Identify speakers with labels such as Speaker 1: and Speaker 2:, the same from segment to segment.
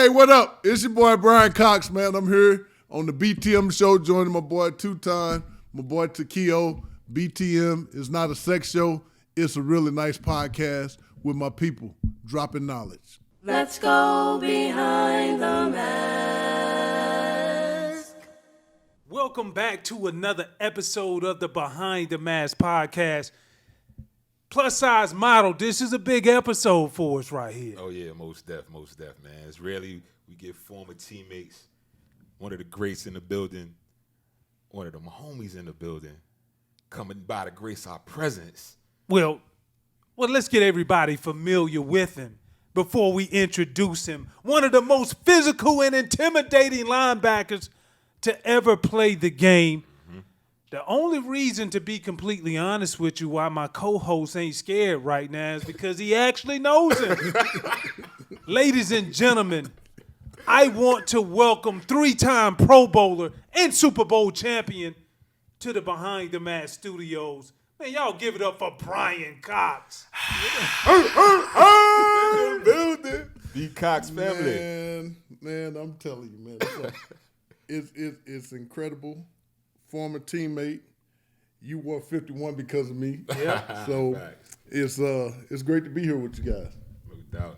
Speaker 1: Hey, what up? It's your boy Bryan Cox, man. I'm here on the BTM show joining my boy Tutan, my boy Takeo. BTM is not a sex show. It's a really nice podcast with my people dropping knowledge.
Speaker 2: Let's go behind the mask.
Speaker 3: Welcome back to another episode of the Behind the Mask podcast. Plus size model, this is a big episode for us right here.
Speaker 4: Oh yeah, most def, man. It's rarely we get former teammates, one of the greats in the building, one of the homies in the building, coming by to grace our presence.
Speaker 3: Well, let's get everybody familiar with him before we introduce him. One of the most physical and intimidating linebackers to ever play the game. The only reason, to be completely honest with you, why my co-host ain't scared right now is because he actually knows him. Ladies and gentlemen, I want to welcome three-time Pro Bowler and Super Bowl champion to the Behind the Mask studios. Man, y'all give it up for Bryan Cox.
Speaker 4: Building. The Cox family.
Speaker 1: Man, I'm telling you, man. It's incredible. Former teammate, you wore 51 because of me.
Speaker 3: Yeah.
Speaker 1: So it's great to be here with you guys.
Speaker 4: No doubt.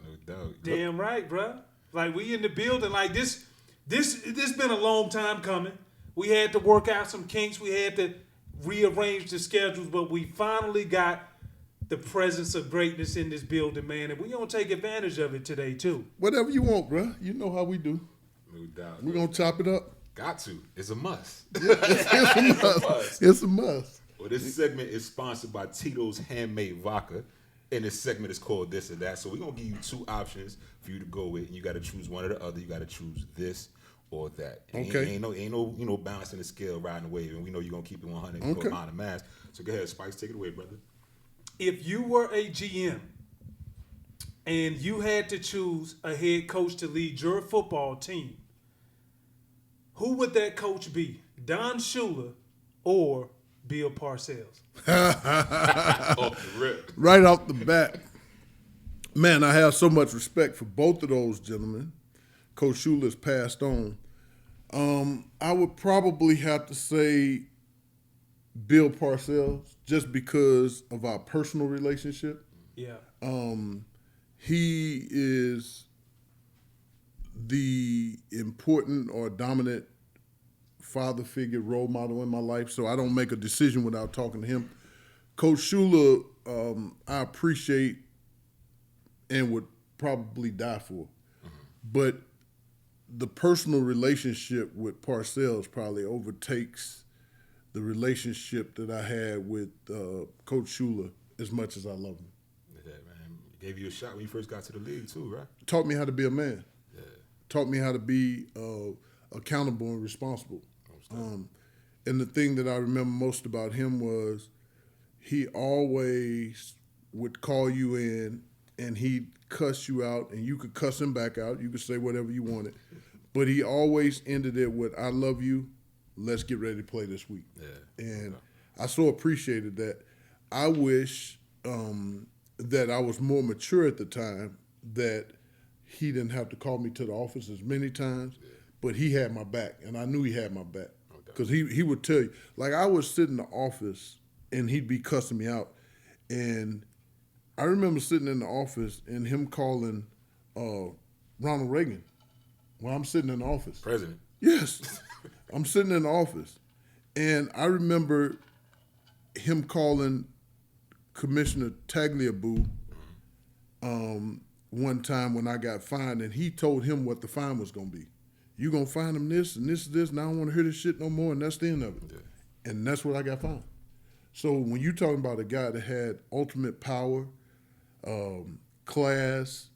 Speaker 3: Damn right, bro. Like, we in the building. Like, this been a long time coming. We had to work out some kinks. We had to rearrange the schedules, but we finally got the presence of greatness in this building, man, and we're going to take advantage of it today, too.
Speaker 1: Whatever you want, bro. You know how we do.
Speaker 4: No doubt.
Speaker 1: We're going to chop it up.
Speaker 4: Got to. It's a must.
Speaker 1: It's a must. It's a must.
Speaker 4: Well, this segment is sponsored by Tito's Handmade Vodka, and this segment is called This or That. So we're going to give you two options for you to go with, and you got to choose one or the other. You got to choose this or that.
Speaker 1: Okay.
Speaker 4: Ain't no balancing the scale, riding the wave, and we know you're going to keep it 100 and go behind the mask. So go ahead, Spikes, take it away, brother.
Speaker 3: If you were a GM and you had to choose a head coach to lead your football team, who would that coach be? Don Shula or Bill Parcells?
Speaker 4: Off the rip.
Speaker 1: Right off the bat, man, I have so much respect for both of those gentlemen. Coach Shula's passed on. I would probably have to say Bill Parcells just because of our personal relationship.
Speaker 3: Yeah.
Speaker 1: He is the important or dominant father figure, role model in my life, so I don't make a decision without talking to him. Coach Schula, I appreciate and would probably die for. But the personal relationship with Parcells probably overtakes the relationship that I had with Coach Schula as much as I love him.
Speaker 4: Yeah, man. Gave you a shot when you first got to the league, too, right?
Speaker 1: Taught me how to be a man.
Speaker 4: Yeah.
Speaker 1: Taught me how to be accountable and responsible. And the thing that I remember most about him was he always would call you in and he'd cuss you out, and you could cuss him back out. You could say whatever you wanted. But he always ended it with, I love you, let's get ready to play this week.
Speaker 4: Yeah.
Speaker 1: And I so appreciated that. I wish that I was more mature at the time, that he didn't have to call me to the office as many times, but he had my back, and I knew he had my back. Because he would tell you, like I would sit in the office and he'd be cussing me out. And I remember sitting in the office and him calling Ronald Reagan while I'm sitting in the office.
Speaker 4: President?
Speaker 1: Yes. I'm sitting in the office. And I remember him calling Commissioner Tagliabue one time when I got fined, and he told him what the fine was going to be. You're going to fine him this and this and this, and I don't want to hear this shit no more, and that's the end of it. Yeah. And that's what I got fined. So when you're talking about a guy that had ultimate power, class,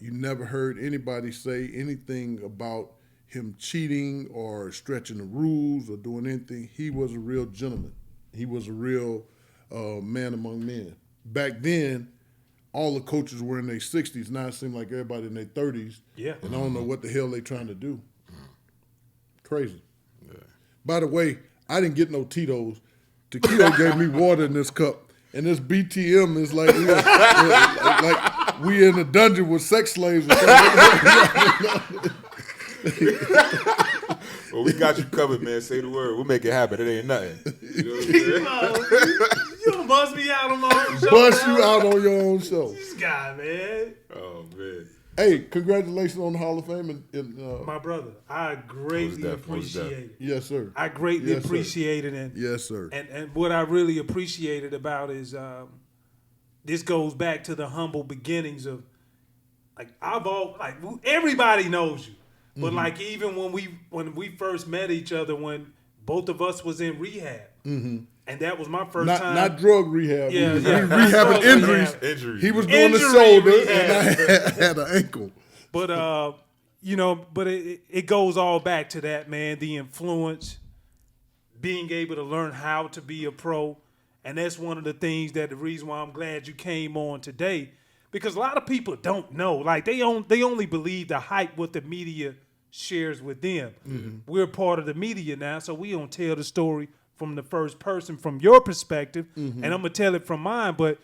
Speaker 1: you never heard anybody say anything about him cheating or stretching the rules or doing anything. He was a real gentleman. He was a real man among men. Back then, all the coaches were in their 60s. Now it seems like everybody in their 30s.
Speaker 3: Yeah.
Speaker 1: And I don't know what the hell they trying to do. Crazy.
Speaker 4: Yeah.
Speaker 1: By the way, I didn't get no Tito's. Takeo gave me water in this cup. And this BTM is like we in a dungeon with sex slaves. Or something.
Speaker 4: got you covered, man. Say the word. We'll make it happen. It ain't nothing. You know what I'm saying?
Speaker 3: You bust me out on my own show.
Speaker 1: Bust you out on your own show.
Speaker 3: This guy, man.
Speaker 4: Oh, man.
Speaker 1: Hey, congratulations on the Hall of Fame.
Speaker 3: My brother, I greatly appreciate it.
Speaker 1: Yes, sir.
Speaker 3: I greatly
Speaker 1: Yes, sir.
Speaker 3: appreciate it. And,
Speaker 1: Yes, sir.
Speaker 3: And what I really appreciated about is this goes back to the humble beginnings of, like, everybody knows you. But like, even when we first met each other, when both of us was in rehab, and that was my first time.
Speaker 1: Not drug rehab.
Speaker 3: Yeah,
Speaker 1: rehabbing injuries.
Speaker 4: Injury.
Speaker 1: He was doing the
Speaker 3: Injury
Speaker 1: shoulder,
Speaker 3: rehab.
Speaker 1: and I had an ankle.
Speaker 3: But but it goes all back to that, man. The influence, being able to learn how to be a pro, and that's one of the things that the reason why I'm glad you came on today, because a lot of people don't know. Like they only believe the hype what the media shares with them. We're part of the media now, so we don't tell the story from the first person, from your perspective, and I'm gonna tell it from mine. But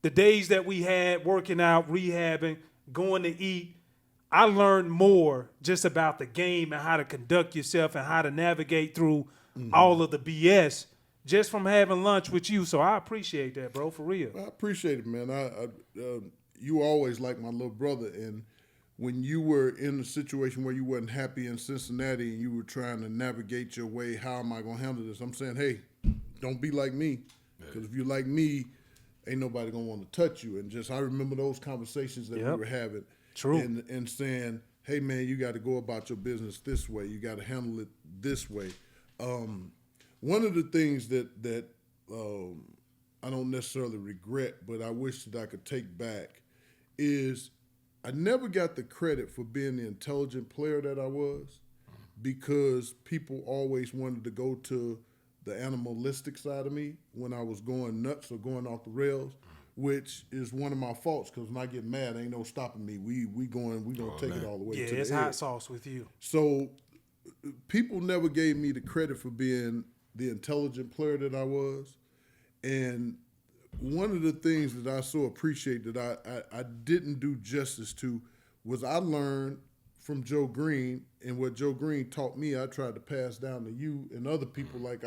Speaker 3: the days that we had working out, rehabbing, going to eat, I learned more just about the game and how to conduct yourself and how to navigate through all of the BS just from having lunch with you. So I appreciate that, bro, for real.
Speaker 1: I appreciate it, man. You always like my little brother, and when you were in a situation where you wasn't happy in Cincinnati and you were trying to navigate your way, how am I going to handle this? I'm saying, hey, don't be like me, because if you're like me, ain't nobody going to want to touch you. And just I remember those conversations that we were having.
Speaker 3: True.
Speaker 1: And saying, hey, man, you got to go about your business this way. You got to handle it this way. One of the things that I don't necessarily regret, but I wish that I could take back is I never got the credit for being the intelligent player that I was, because people always wanted to go to the animalistic side of me when I was going nuts or going off the rails, which is one of my faults, because when I get mad, ain't no stopping me. We gonna take it all the way to the
Speaker 3: Yeah, it's
Speaker 1: edge.
Speaker 3: hot sauce with you.
Speaker 1: So people never gave me the credit for being the intelligent player that I was. And one of the things that I so appreciate that I didn't do justice to was I learned from Joe Green, and what Joe Green taught me, I tried to pass down to you and other people. Like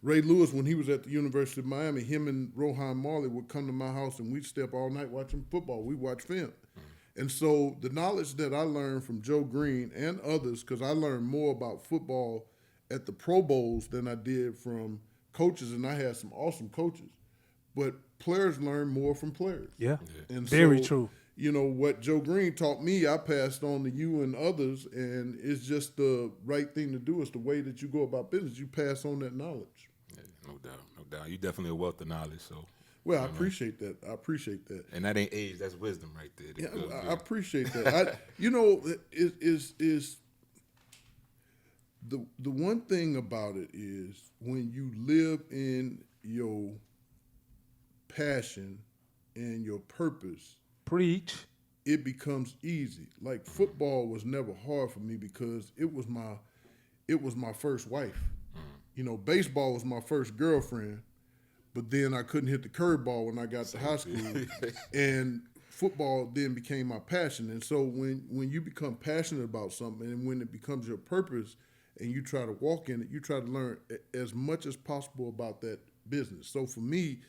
Speaker 1: Ray Lewis, when he was at the University of Miami, him and Rohan Marley would come to my house and we'd stay up all night watching football. We watch film. And so the knowledge that I learned from Joe Green and others, because I learned more about football at the Pro Bowls than I did from coaches, and I had some awesome coaches. But players learn more from players.
Speaker 3: Yeah,
Speaker 1: and
Speaker 3: very
Speaker 1: so,
Speaker 3: true.
Speaker 1: You know, what Joe Green taught me, I passed on to you and others, and it's just the right thing to do. It's the way that you go about business. You pass on that knowledge.
Speaker 4: Yeah, no doubt. You definitely a wealth of knowledge, so.
Speaker 1: Well, I appreciate that. I appreciate that.
Speaker 4: And that ain't age, that's wisdom right there.
Speaker 1: Yeah, I appreciate that. The one thing about it is when you live in your passion and your purpose,
Speaker 3: Preach.
Speaker 1: it becomes easy. Like football was never hard for me because it was my first wife. You know, baseball was my first girlfriend, but then I couldn't hit the curveball when I got to high school, and football then became my passion. And so when you become passionate about something, and when it becomes your purpose, and you try to walk in it, you try to learn as much as possible about that business. So for me,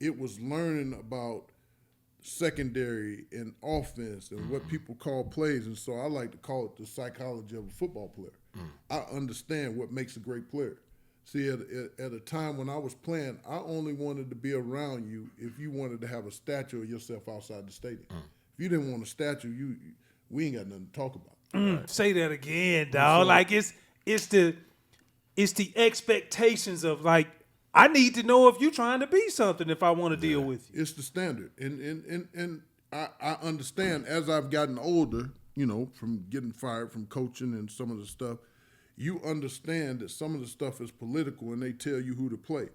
Speaker 1: it was learning about secondary and offense and what people call plays. And so I like to call it the psychology of a football player. I understand what makes a great player. See, at a time when I was playing, I only wanted to be around you if you wanted to have a statue of yourself outside the stadium. If you didn't want a statue, we ain't got nothing to talk about.
Speaker 3: Right. Say that again, dog.
Speaker 1: So,
Speaker 3: like it's the expectations of, like, I need to know if you're trying to be something if I want to deal with you.
Speaker 1: It's the standard. And I understand as I've gotten older, you know, from getting fired from coaching and some of the stuff, you understand that some of the stuff is political and they tell you who to play.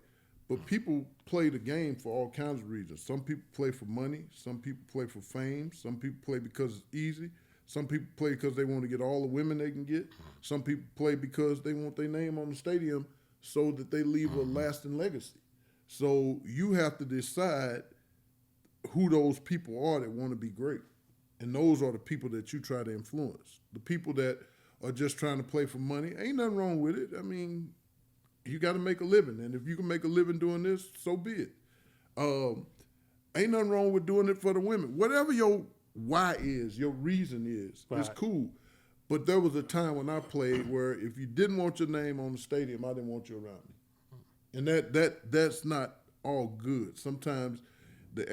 Speaker 1: But people play the game for all kinds of reasons. Some people play for money. Some people play for fame. Some people play because it's easy. Some people play because they want to get all the women they can get. Some people play because they want their name on the stadium so that they leave a lasting legacy. So you have to decide who those people are that want to be great. And those are the people that you try to influence. The people that or just trying to play for money. Ain't nothing wrong with it. I mean, you got to make a living, and if you can make a living doing this, so be it. Ain't nothing wrong with doing it for the women. Whatever your why is, your reason is, it's cool. But there was a time when I played where if you didn't want your name on the stadium, I didn't want you around me. And that's not all good. Sometimes the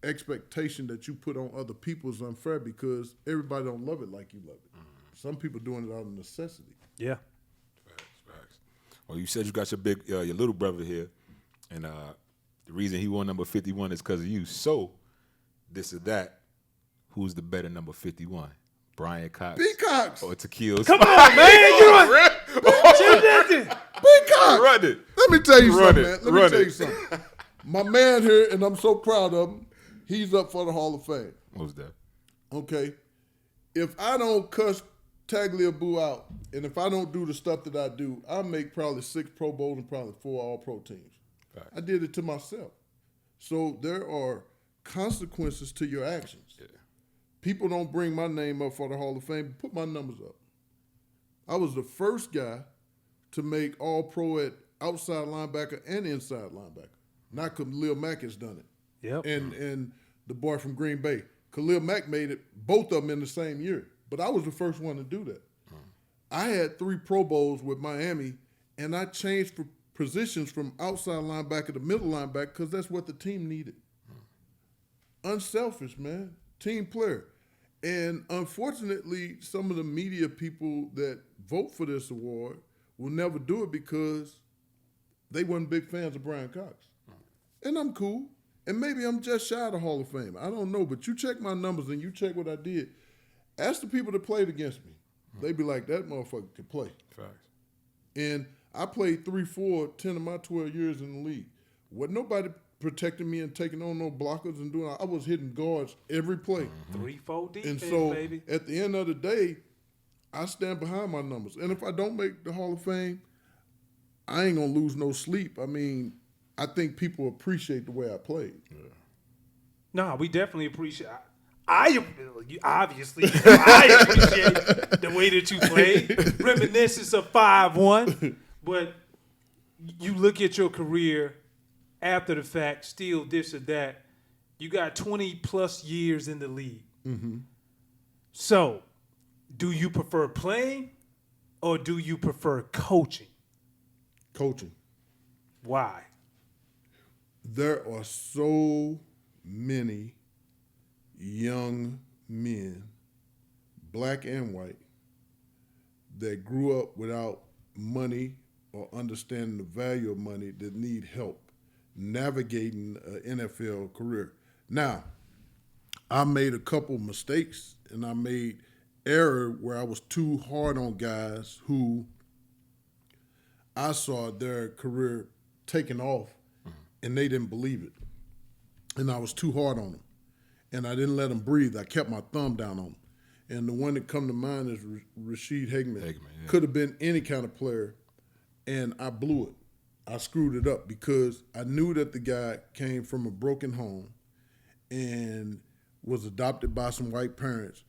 Speaker 1: expectation that you put on other people is unfair because everybody don't love it like you love it. Some people doing it out of necessity.
Speaker 3: Yeah.
Speaker 4: Facts. Well, you said you got your little brother here, and the reason he won number 51 is because of you. So, this or that, who's the better number 51? Bryan Cox.
Speaker 1: Big Cox.
Speaker 4: Or Takeo Spikes?
Speaker 3: Come on, man. You
Speaker 1: Big Cox.
Speaker 4: Run it.
Speaker 1: Let me tell you
Speaker 4: Run
Speaker 1: something,
Speaker 4: it.
Speaker 1: man. Let
Speaker 4: Run
Speaker 1: me tell
Speaker 4: it.
Speaker 1: you something. My man here, and I'm so proud of him, he's up for the Hall of Fame.
Speaker 4: What's that?
Speaker 1: Okay? If I don't cuss Tagliabue out, and if I don't do the stuff that I do, I make probably 6 Pro Bowls and probably 4 All-Pro teams.
Speaker 4: Fact.
Speaker 1: I did it to myself. So there are consequences to your actions.
Speaker 4: Yeah.
Speaker 1: People don't bring my name up for the Hall of Fame. Put my numbers up. I was the first guy to make All-Pro at outside linebacker and inside linebacker. Not Khalil Mack has done it.
Speaker 3: Yep.
Speaker 1: And the boy from Green Bay. Khalil Mack made it, both of them in the same year. But I was the first one to do that. I had 3 Pro Bowls with Miami, and I changed for positions from outside linebacker to middle linebacker because that's what the team needed. Unselfish, man. Team player. And unfortunately, some of the media people that vote for this award will never do it because they weren't big fans of Bryan Cox. And I'm cool. And maybe I'm just shy of the Hall of Fame. I don't know. But you check my numbers and you check what I did. Ask the people that played against me. They be like, that motherfucker could play.
Speaker 4: Facts.
Speaker 1: And I played 3, 4, 10 of my 12 years in the league. Wasn't nobody protecting me and taking on no blockers and doing. I was hitting guards every play.
Speaker 3: 3-4 defense,
Speaker 1: And so
Speaker 3: baby.
Speaker 1: at the end of the day, I stand behind my numbers. And if I don't make the Hall of Fame, I ain't going to lose no sleep. I mean, I think people appreciate the way I played.
Speaker 3: No, we definitely appreciate. I obviously I appreciate the way that you played. Reminiscence of 5-1, but you look at your career after the fact, still this or that. You got 20 plus years in the league.
Speaker 1: Mm-hmm.
Speaker 3: So, do you prefer playing or do you prefer coaching?
Speaker 1: Coaching.
Speaker 3: Why?
Speaker 1: There are so many young men, black and white, that grew up without money or understanding the value of money that need help navigating an NFL career. Now, I made a couple mistakes and I made error where I was too hard on guys who I saw their career taking off and they didn't believe it. And I was too hard on them. And I didn't let them breathe. I kept my thumb down on them. And the one that come to mind is Rashid Hickman.
Speaker 4: Yeah.
Speaker 1: Could have been any kind of player, and I blew it. I screwed it up because I knew that the guy came from a broken home and was adopted by some white parents,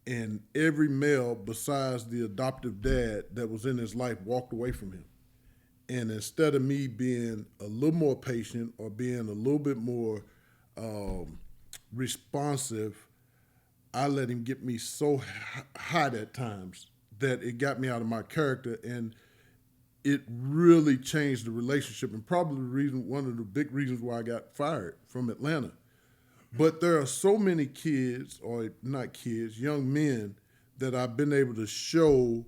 Speaker 1: and every male besides the adoptive dad that was in his life walked away from him. And instead of me being a little more patient or being a little bit more responsive, I let him get me so hot at times that it got me out of my character, and it really changed the relationship, and probably one of the big reasons why I got fired from Atlanta. But there are so many kids, or not kids, young men that I've been able to show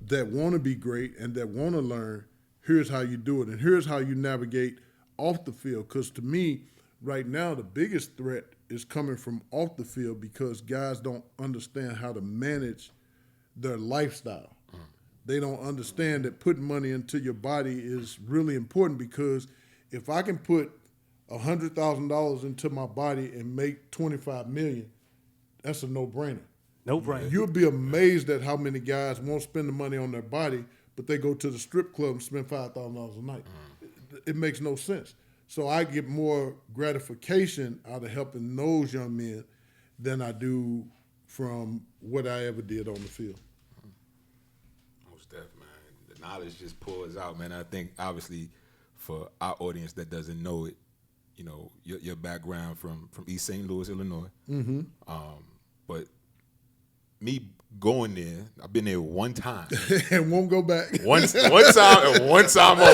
Speaker 1: that want to be great and that want to learn. Here's how you do it, and here's how you navigate off the field. Because to me, right now, the biggest threat is coming from off the field because guys don't understand how to manage their lifestyle. They don't understand that putting money into your body is really important, because if I can put $100,000 into my body and make $25 million, that's a no-brainer.
Speaker 3: No brainer.
Speaker 1: You'll be amazed at how many guys won't spend the money on their body, but they go to the strip club and spend $5,000 a night. It makes no sense. So I get more gratification out of helping those young men than I do from what I ever did on the field.
Speaker 4: Most definitely, man. The knowledge just pours out, man. I think obviously for our audience that doesn't know it, you know, your background from East St. Louis, Illinois. Mm-hmm. But me going there, I've been there one time.
Speaker 1: And won't go back.
Speaker 4: One time and one time more.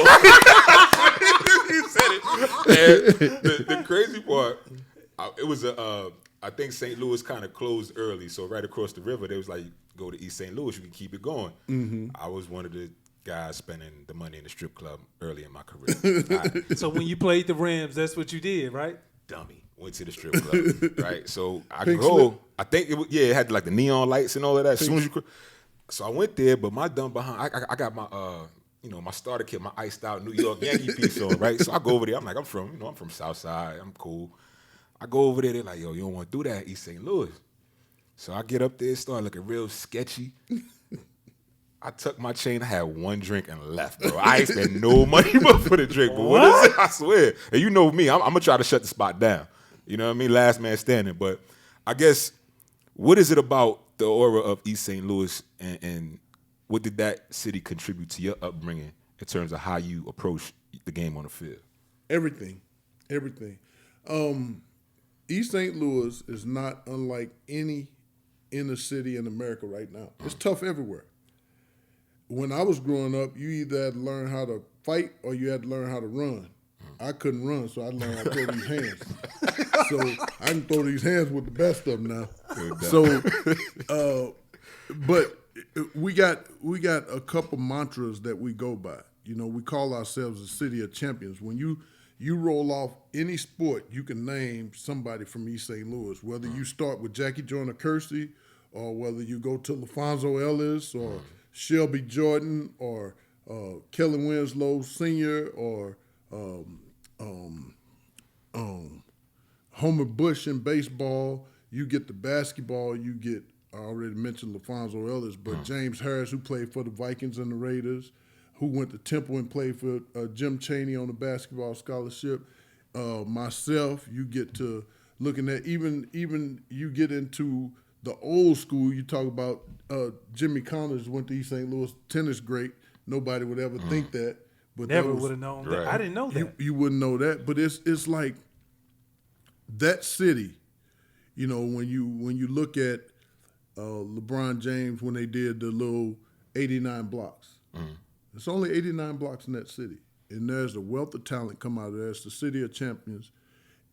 Speaker 4: You said it. And the crazy part, it was I think St. Louis kind of closed early, so right across the river, they was like, go to East St. Louis, you can keep it going. Mm-hmm. I was one of the guys spending the money in the strip club early in my career.
Speaker 3: So when you played the Rams, that's what you did, right?
Speaker 4: Dummy. Went to the strip club, right? So I go. I think it had like the neon lights and all of that. As soon as you, so I went there, but my dumb behind, I got my my starter kit, my iced out New York Yankee piece on, right? So I go over there. I'm like, I'm from Southside. I'm cool. I go over there. They're like, yo, you don't want to do that at East St. Louis. So I get up there, start looking real sketchy. I took my chain. I had one drink and left, bro. I ain't spent no money for the drink. But what is it? I swear. And you know me. I'm gonna try to shut the spot down. You know what I mean? Last man standing. But I guess, what is it about the aura of East St. Louis and what did that city contribute to your upbringing in terms of how you approach the game on the field?
Speaker 1: Everything. East St. Louis is not unlike any inner city in America right now. It's tough everywhere. When I was growing up, you either had to learn how to fight or you had to learn how to run. I couldn't run, so I learned how to throw these hands. So I can throw these hands with the best of them now. So, but we got a couple mantras that we go by. You know, we call ourselves the city of champions. When you roll off any sport, you can name somebody from East St. Louis. Whether you start with Jackie Joyner Kersey, or whether you go to LaFonso Ellis, or Shelby Jordan, or Kellen Winslow Sr., or Homer Bush in baseball. You get the basketball. You get, I already mentioned LaFonso Ellis, but James Harris, who played for the Vikings and the Raiders, who went to Temple and played for Jim Chaney on the basketball scholarship. Myself, you get to looking at even you get into the old school. You talk about Jimmy Connors went to East St. Louis, tennis great. Nobody would ever think that. But
Speaker 3: never would have known that. I didn't know that.
Speaker 1: You wouldn't know that. But it's like that city, you know, when you look at LeBron James when they did the little 89 blocks. It's only 89 blocks in that city. And there's a wealth of talent come out of there. It's the city of champions.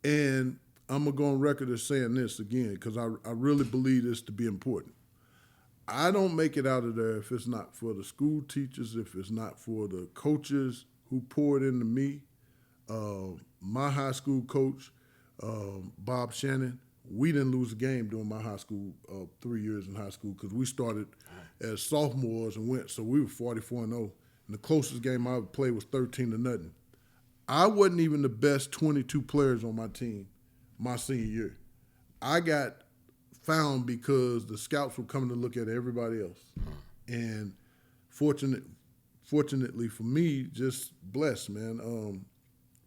Speaker 1: And I'm going to go on record as saying this again because I really believe this to be important. I don't make it out of there if it's not for the school teachers, if it's not for the coaches who poured into me. My high school coach, Bob Shannon, we didn't lose a game during my high school 3 years in high school because we started as sophomores and went, so we were 44-0. And the closest game I ever played was 13-0. I wasn't even the best 22 players on my team my senior year. I got found because the scouts were coming to look at everybody else. And fortunately for me, just blessed, man.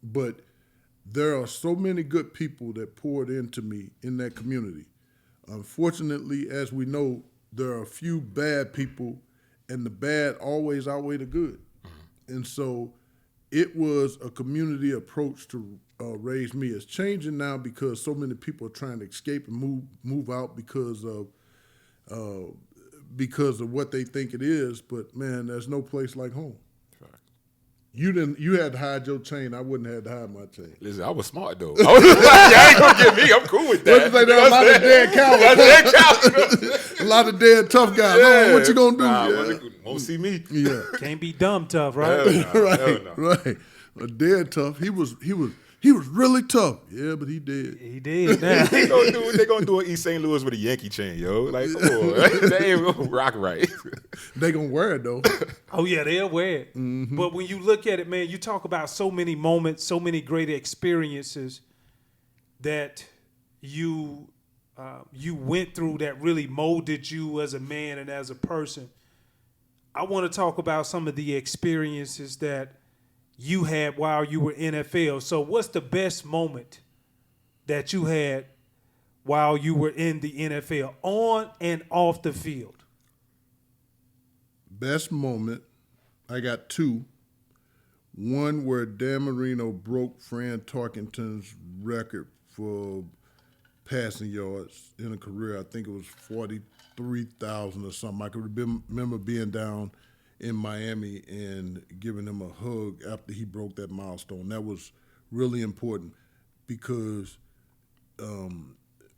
Speaker 1: But there are so many good people that poured into me in that community. Unfortunately, as we know, there are a few bad people, and the bad always outweigh the good. And so it was a community approach to raise me. It's changing now because so many people are trying to escape and move out because of what they think it is. But man, there's no place like home. You had to hide your chain. I wouldn't have to hide my chain.
Speaker 4: Listen, I was smart though. I was I ain't gonna get me. I'm cool with that.
Speaker 1: Like, there are a lot of dead cowards. A lot of dead tough guys. Yeah. What you gonna do?
Speaker 4: Won't see me.
Speaker 3: Yeah, can't be dumb tough, right?
Speaker 1: Right. A dead tough. He was really tough. Yeah, but he did.
Speaker 3: He did. They
Speaker 4: gonna do an East St. Louis with a Yankee chain, yo. Like, come on, they ain't gonna rock right.
Speaker 1: They gonna wear it though.
Speaker 3: Oh yeah, they'll wear it. Mm-hmm. But when you look at it, man, you talk about so many moments, so many great experiences that you went through that really molded you as a man and as a person. I want to talk about some of the experiences that you had while you were NFL. So what's the best moment that you had while you were in the NFL, on and off the field?
Speaker 1: Best moment, I got two. One where Dan Marino broke Fran Tarkenton's record for passing yards in a career. I think it was 43,000 or something. I could remember being down in Miami and giving him a hug after he broke that milestone. That was really important because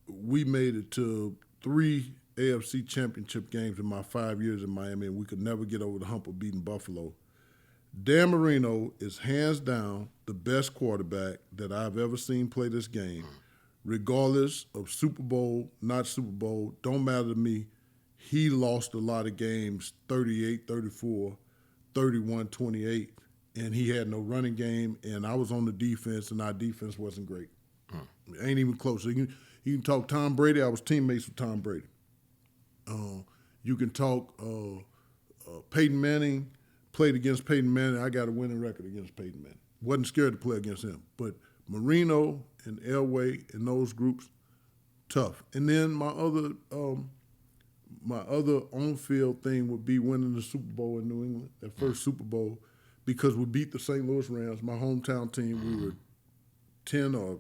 Speaker 1: we made it to 3 AFC championship games in my 5 years in Miami, and we could never get over the hump of beating Buffalo. Dan Marino is hands down the best quarterback that I've ever seen play this game, regardless of Super Bowl, not Super Bowl, don't matter to me. He lost a lot of games, 38-34, 31-28, and he had no running game, and I was on the defense, and our defense wasn't great. Ain't even close. So you can talk Tom Brady. I was teammates with Tom Brady. You can talk Peyton Manning. Played against Peyton Manning. I got a winning record against Peyton Manning. Wasn't scared to play against him. But Marino and Elway and those groups, tough. And then my other on-field thing would be winning the Super Bowl in New England, that first Super Bowl, because we beat the St. Louis Rams, my hometown team. We were 10 or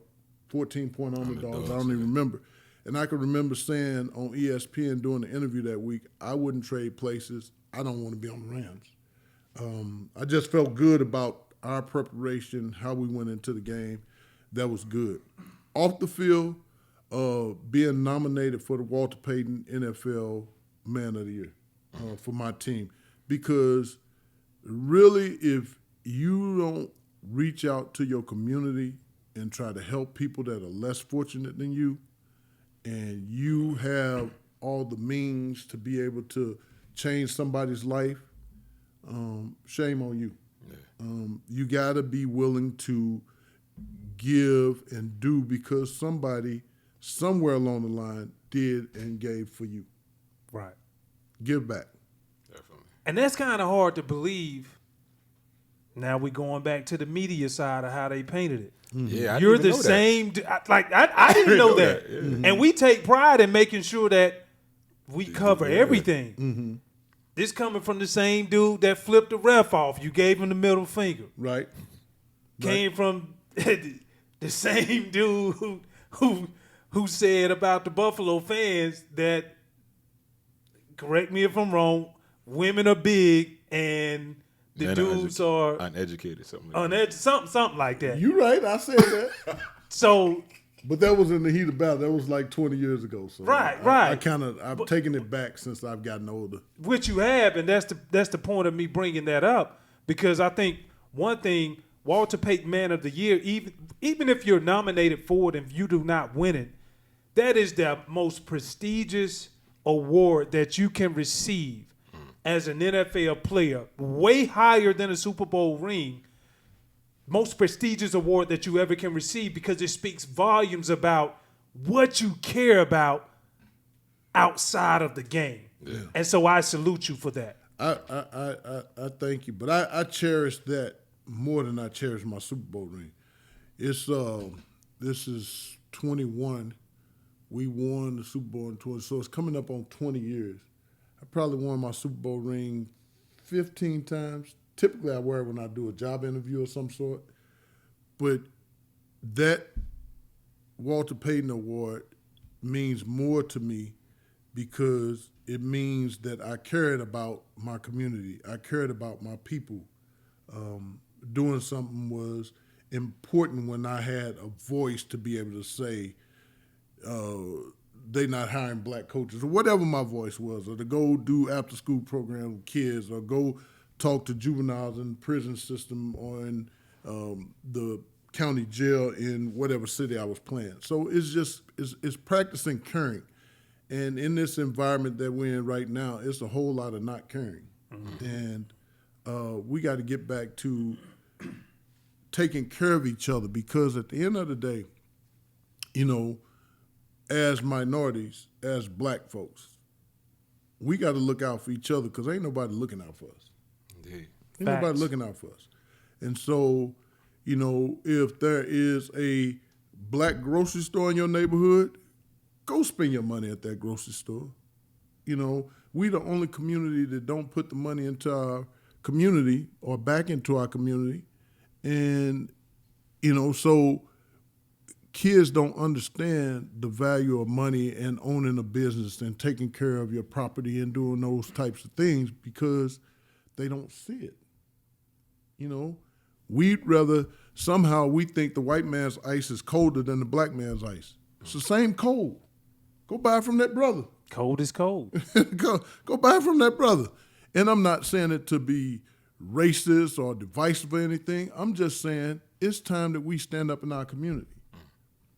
Speaker 1: 14-point underdogs. I don't even remember. And I can remember saying on ESPN during the interview that week, I wouldn't trade places. I don't want to be on the Rams. I just felt good about our preparation, how we went into the game. That was good. Off the field, being nominated for the Walter Payton NFL Man of the Year for my team. Because really, if you don't reach out to your community and try to help people that are less fortunate than you, and you have all the means to be able to change somebody's life, shame on you. Yeah. You got to be willing to give and do because somebody somewhere along the line did and gave for you.
Speaker 3: Right.
Speaker 1: Give back.
Speaker 4: Definitely.
Speaker 3: And that's kind of hard to believe. Now we're going back to the media side of how they painted it.
Speaker 4: Mm-hmm. Yeah,
Speaker 3: you're the same. I didn't know that. Yeah. Mm-hmm. And we take pride in making sure that we cover everything. Mm-hmm. This coming from the same dude that flipped the ref off. You gave him the middle finger.
Speaker 1: Right.
Speaker 3: Came from the same dude who said about the Buffalo fans that, correct me if I'm wrong, women are big and the dudes are
Speaker 4: uneducated, something
Speaker 3: like that.
Speaker 1: You right, I said that.
Speaker 3: So,
Speaker 1: but that was in the heat of battle. That was like 20 years ago. So
Speaker 3: right.
Speaker 1: I've taken it back since I've gotten older.
Speaker 3: Which you have, and that's the point of me bringing that up, because I think one thing, Walter Payton Man of the Year, even if you're nominated for it and you do not win it, that is the most prestigious award that you can receive as an NFL player, way higher than a Super Bowl ring. Most prestigious award that you ever can receive, because it speaks volumes about what you care about outside of the game. Yeah. And so I salute you for that.
Speaker 1: I thank you. But I cherish that more than I cherish my Super Bowl ring. It's this is 21. We won the Super Bowl in 20, so it's coming up on 20 years. I probably won my Super Bowl ring 15 times. Typically, I wear it when I do a job interview of some sort. But that Walter Payton Award means more to me because it means that I cared about my community. I cared about my people. Doing something was important when I had a voice to be able to say, they not hiring black coaches, or whatever my voice was, or to go do after-school program with kids, or go talk to juveniles in the prison system or in the county jail in whatever city I was playing. So it's practicing caring. And in this environment that we're in right now, it's a whole lot of not caring. Mm-hmm. And we got to get back to taking care of each other, because at the end of the day, as minorities, as black folks, we got to look out for each other, because ain't nobody looking out for us.
Speaker 4: Indeed.
Speaker 1: Ain't nobody looking out for us. And so, if there is a black grocery store in your neighborhood, go spend your money at that grocery store. You know, we the only community that don't put the money into our community or back into our community. And, you know, so kids don't understand the value of money and owning a business and taking care of your property and doing those types of things because they don't see it. You know, somehow we think the white man's ice is colder than the black man's ice. It's the same cold. Go buy from that brother.
Speaker 3: Cold is cold.
Speaker 1: Go buy from that brother. And I'm not saying it to be racist or divisive or anything. I'm just saying it's time that we stand up in our community.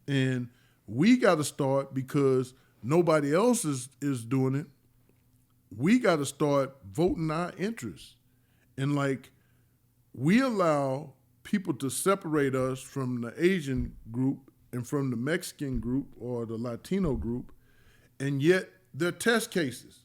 Speaker 1: And we got to start because nobody else is doing it. We got to start voting our interests. And like, we allow people to separate us from the Asian group and from the Mexican group or the Latino group, and yet they're test cases.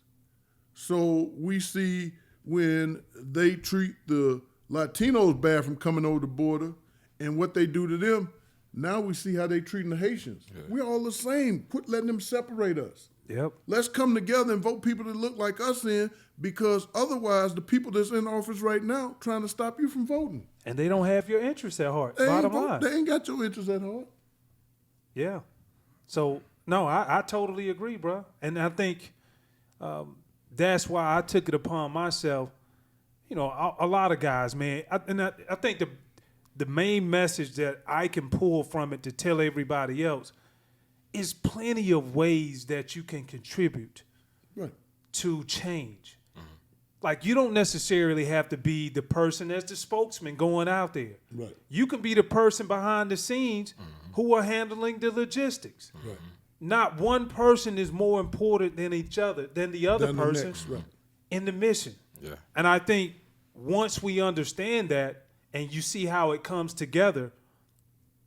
Speaker 1: So we see when they treat the Latinos bad from coming over the border and what they do to them, now we see how they treating the Haitians. Yeah. We're all the same. Quit letting them separate us.
Speaker 3: Yep.
Speaker 1: Let's come together and vote people that look like us in, because otherwise the people that's in office right now trying to stop you from voting.
Speaker 3: And they don't have your interests at heart, bottom line.
Speaker 1: They ain't got your interests at heart.
Speaker 3: Yeah. So, no, I totally agree, bro. And I think that's why I took it upon myself. You know, a lot of guys, man. I think the main message that I can pull from it to tell everybody else is plenty of ways that you can contribute to change. Mm-hmm. Like, you don't necessarily have to be the person that's the spokesman going out there. Right. You can be the person behind the scenes who are handling the logistics. Right. Not one person is more important than the other person in the mission. Yeah. And I think once we understand that and you see how it comes together,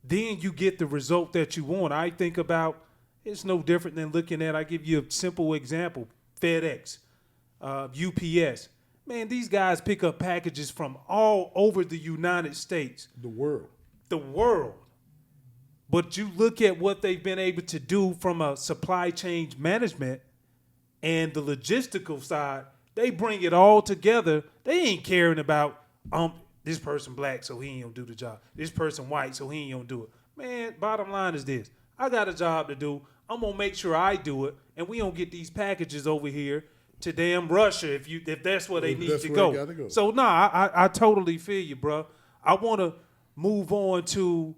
Speaker 3: then you get the result that you want. I think about, it's no different than looking at, I give you a simple example, FedEx, UPS. Man, these guys pick up packages from all over the United States. The world. But you look at what they've been able to do from a supply chain management and the logistical side, they bring it all together. They ain't caring about this person black, so he ain't gonna do the job. This person white, so he ain't gonna do it. Man, bottom line is this. I got a job to do. I'm gonna make sure I do it, and we don't get these packages over here to damn Russia if that's where they need to go. So I totally feel you, bro. I want to move on to,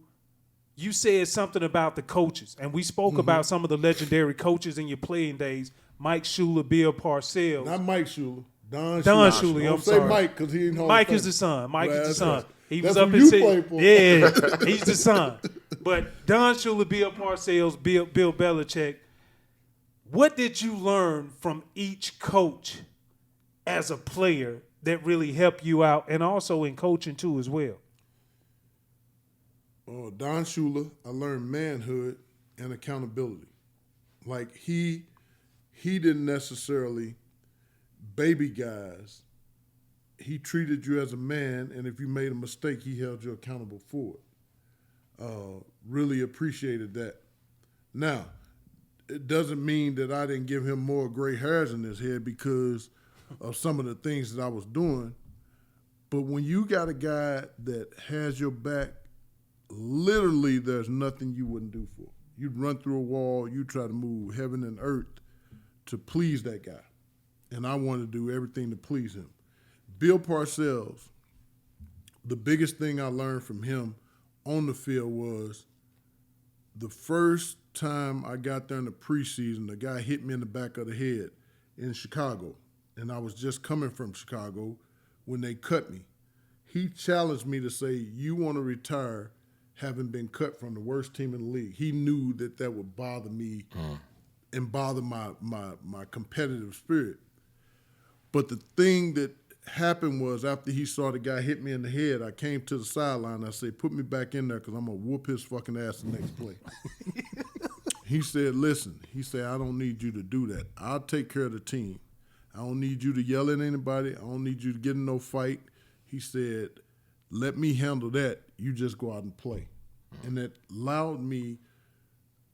Speaker 3: you said something about the coaches, and we spoke about some of the legendary coaches in your playing days. Mike Shula, Bill Parcells.
Speaker 1: Not Mike Shula. Don
Speaker 3: Shula. I'm sorry.
Speaker 1: Say Mike because he ain't home.
Speaker 3: Mike is the son. Mike is the son. He was up in City. Yeah, he's the son. But Don Shula, Bill Parcells, Bill Belichick. What did you learn from each coach as a player that really helped you out, and also in coaching too as well?
Speaker 1: Don Shula, I learned manhood and accountability. Like he didn't necessarily baby guys. He treated you as a man, and if you made a mistake, he held you accountable for it. Really appreciated that. Now, it doesn't mean that I didn't give him more gray hairs in his head because of some of the things that I was doing. But when you got a guy that has your back, literally there's nothing you wouldn't do for. You'd run through a wall, you'd try to move heaven and earth to please that guy. And I wanted to do everything to please him. Bill Parcells, the biggest thing I learned from him on the field was the first time I got there in the preseason, the guy hit me in the back of the head in Chicago. And I was just coming from Chicago when they cut me. He challenged me to say, you want to retire having been cut from the worst team in the league. He knew that would bother me and bother my competitive spirit. But the thing that happened was after he saw the guy hit me in the head, I came to the sideline. I said, put me back in there because I'm going to whoop his fucking ass the next play. He said, listen, I don't need you to do that. I'll take care of the team. I don't need you to yell at anybody. I don't need you to get in no fight. He said, let me handle that. You just go out and play. And that allowed me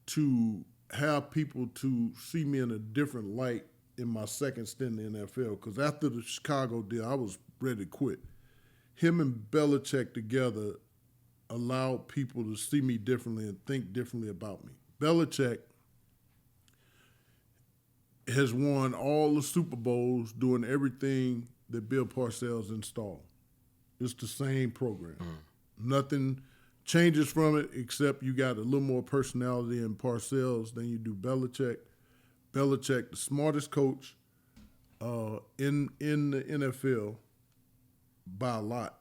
Speaker 1: to have people to see me in a different light in my second stint in the NFL. Because after the Chicago deal, I was ready to quit. Him and Belichick together allowed people to see me differently and think differently about me. Belichick has won all the Super Bowls doing everything that Bill Parcells installed. It's the same program. Nothing changes from it except you got a little more personality in Parcells than you do Belichick. Belichick, the smartest coach in the NFL by a lot.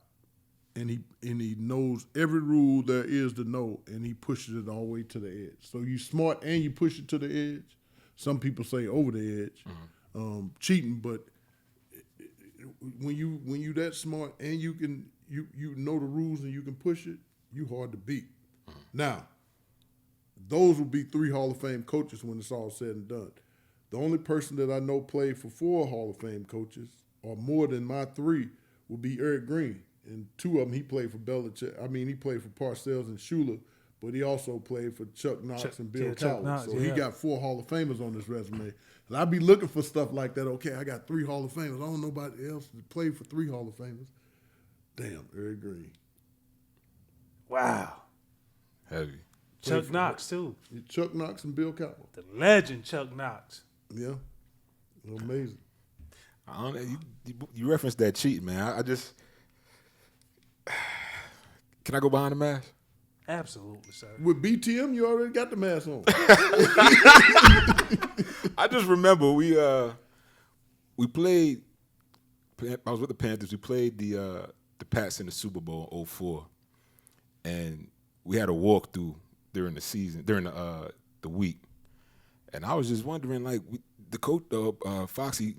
Speaker 1: And he knows every rule there is to know, and he pushes it all the way to the edge. So you smart and you push it to the edge. Some people say over the edge, cheating. But when you that smart and you know the rules and you can push it, you hard to beat. Now, those will be 3 Hall of Fame coaches when it's all said and done. The only person that I know played for 4 Hall of Fame coaches, or more than my 3, will be Eric Green. And 2 of them, he played for Belichick. I mean, he played for Parcells and Shula, but he also played for Chuck Knox and Bill Cowell. So he got 4 Hall of Famers on his resume. And I'd be looking for stuff like that. Okay, I got 3 Hall of Famers. I don't know nobody else that played for 3 Hall of Famers. Damn, Eric Green.
Speaker 3: Wow.
Speaker 4: Heavy.
Speaker 3: Chuck Knox, too.
Speaker 1: Chuck Knox and Bill Cowell.
Speaker 3: The legend Chuck Knox.
Speaker 1: Yeah. Amazing.
Speaker 4: You referenced that cheat, man. I just... Can I go behind the mask?
Speaker 3: Absolutely, sir.
Speaker 1: With BTM, you already got the mask on.
Speaker 4: I just remember we played. I was with the Panthers. We played the Pats in the Super Bowl in 2004, and we had a walkthrough during the season, during the week. And I was just wondering, like, the coach,